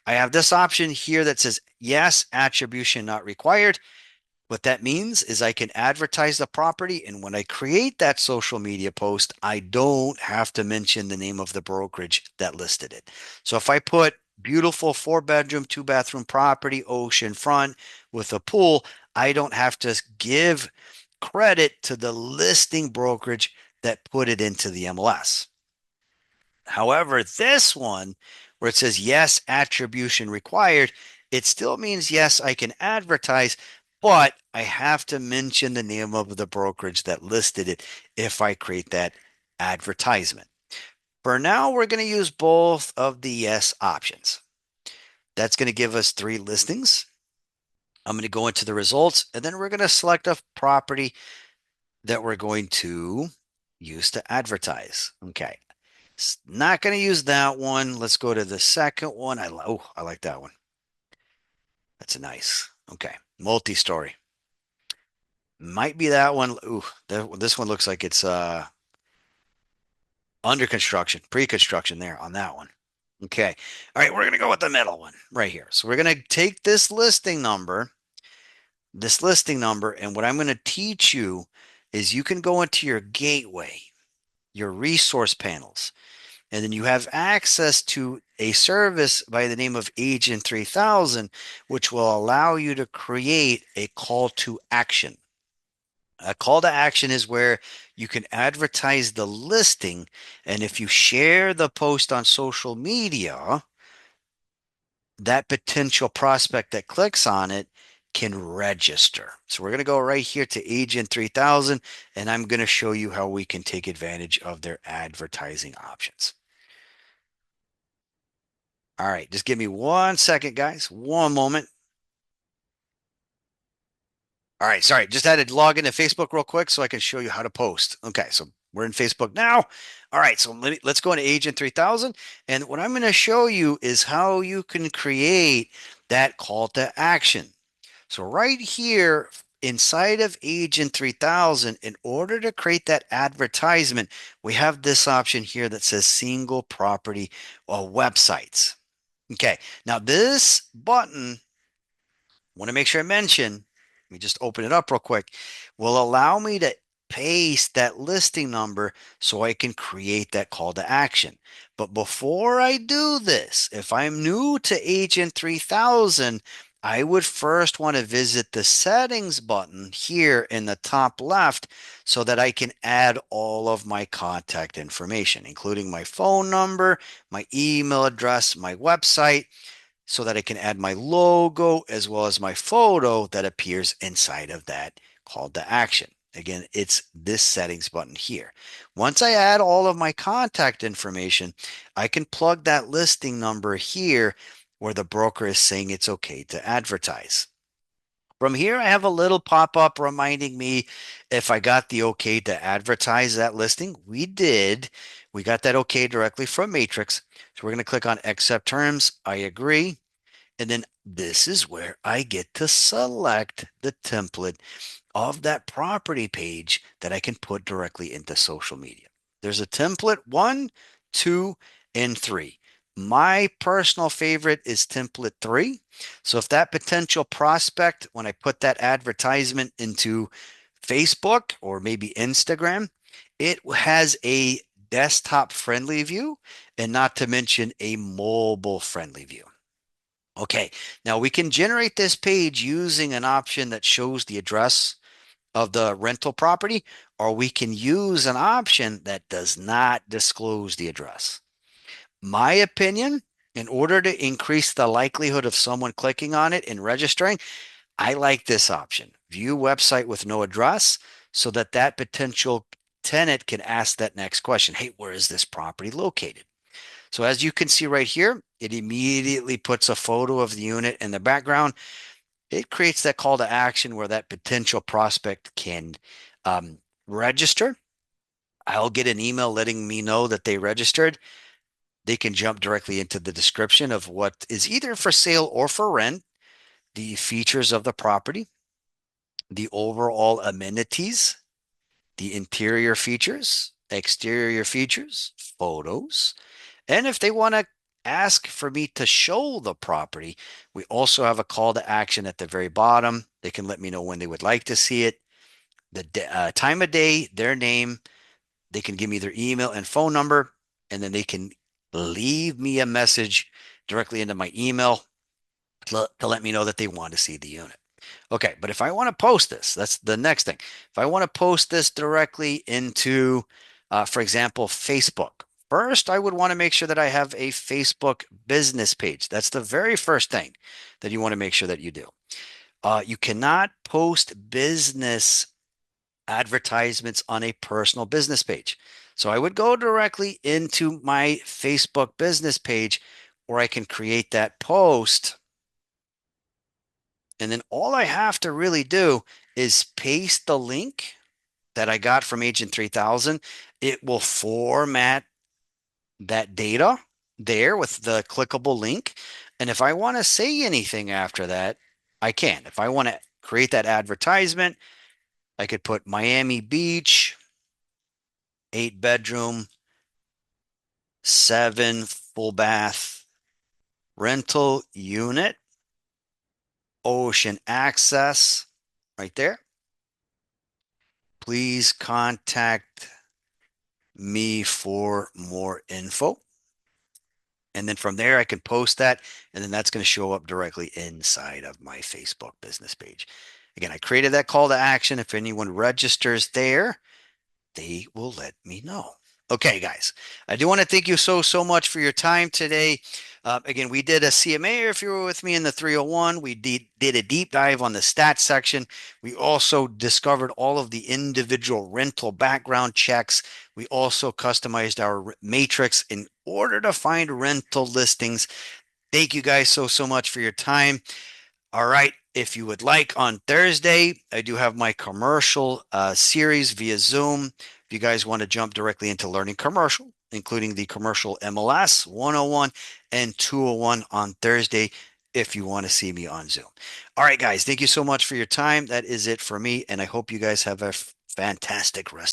I have this option here that says yes, attribution not required. What that means is I can advertise the property, and when I create that social media post, I don't have to mention the name of the brokerage that listed it. So if I put beautiful 4 bedroom, 2 bathroom property, ocean front with a pool, I don't have to give credit to the listing brokerage that put it into the MLS. However, this one, where it says yes, attribution required, it still means yes, I can advertise, but I have to mention the name of the brokerage that listed it if I create that advertisement. For now, we're going to use both of the yes options. That's going to give us three listings. I'm going to go into the results, and then we're going to select a property that we're going to use to advertise. Okay. Not going to use that one. Let's go to the second one. I like that one. That's a nice. Okay. Multi-story. Might be that one. Ooh, this one looks like it's under construction, pre-construction there on that one. Okay. All right, we're going to go with the middle one right here. So we're going to take this listing number, and what I'm going to teach you is you can go into your gateway, your resource panels, and then you have access to a service by the name of Agent 3000, which will allow you to create a call to action. A call to action is where you can advertise the listing. And if you share the post on social media, that potential prospect that clicks on it can register. So we're going to go right here to Agent 3000, and I'm going to show you how we can take advantage of their advertising options. All right, just give me 1 second, guys. One moment. All right, sorry, just had to log into Facebook real quick so I can show you how to post. Okay, so we're in Facebook now. All right, so let's go into Agent 3000. And what I'm going to show you is how you can create that call to action. So right here inside of Agent 3000, in order to create that advertisement, we have this option here that says single property websites. Okay, now this button, want to make sure I mention, let me just open it up real quick, will allow me to paste that listing number so I can create that call to action. But before I do this, if I'm new to Agent 3000, I would first want to visit the settings button here in the top left so that I can add all of my contact information, including my phone number, my email address, my website, so that I can add my logo as well as my photo that appears inside of that call to action. Again, it's this settings button here. Once I add all of my contact information, I can plug that listing number here where the broker is saying it's okay to advertise. From here, I have a little pop-up reminding me if I got the okay to advertise that listing. We did. We got that okay directly from Matrix. So we're going to click on accept terms. I agree. And then this is where I get to select the template of that property page that I can put directly into social media. There's a template one, two, and three. My personal favorite is template three. So if that potential prospect, when I put that advertisement into Facebook or maybe Instagram, it has a desktop friendly view and not to mention a mobile friendly view. Okay, now we can generate this page using an option that shows the address of the rental property, or we can use an option that does not disclose the address. My opinion, in order to increase the likelihood of someone clicking on it and registering, I like this option. View website with no address so that that potential tenant can ask that next question. Hey, where is this property located? So as you can see right here, it immediately puts a photo of the unit in the background. It creates that call to action where that potential prospect can um, register. I'll get an email letting me know that they registered. They can jump directly into the description of what is either for sale or for rent, the features of the property, the overall amenities, the interior features, exterior features, photos. And if they want to ask for me to show the property, we also have a call to action at the very bottom. They can let me know when they would like to see it, the time of day, their name. They can give me their email and phone number, and then they can leave me a message directly into my email to let me know that they want to see the unit. Okay, but if I want to post this, that's the next thing. If I want to post this directly into, for example, Facebook, first I would want to make sure that I have a Facebook business page. That's the very first thing that you want to make sure that you do. You cannot post business advertisements on a personal business page. So I would go directly into my Facebook business page where I can create that post. And then all I have to really do is paste the link that I got from Agent 3000. It will format that data there with the clickable link. And if I want to say anything after that, I can. If I want to create that advertisement, I could put Miami Beach, 8 bedroom, 7 full bath rental unit, ocean access right there. Please contact me for more info. And then from there, I can post that, and then that's going to show up directly inside of my Facebook business page. Again, I created that call to action. If anyone registers there, they will let me know. Okay, guys, I do want to thank you so much for your time today. Again, we did a CMA. If you were with me in the 301, we did a deep dive on the stats section. We also discovered all of the individual rental background checks. We also customized our matrix in order to find rental listings. Thank you guys so much for your time. All right. If you would like, on Thursday, I do have my commercial series via Zoom. If you guys want to jump directly into learning commercial, including the commercial MLS 101 and 201 on Thursday, if you want to see me on Zoom. All right, guys. Thank you so much for your time. That is it for me. And I hope you guys have a fantastic rest.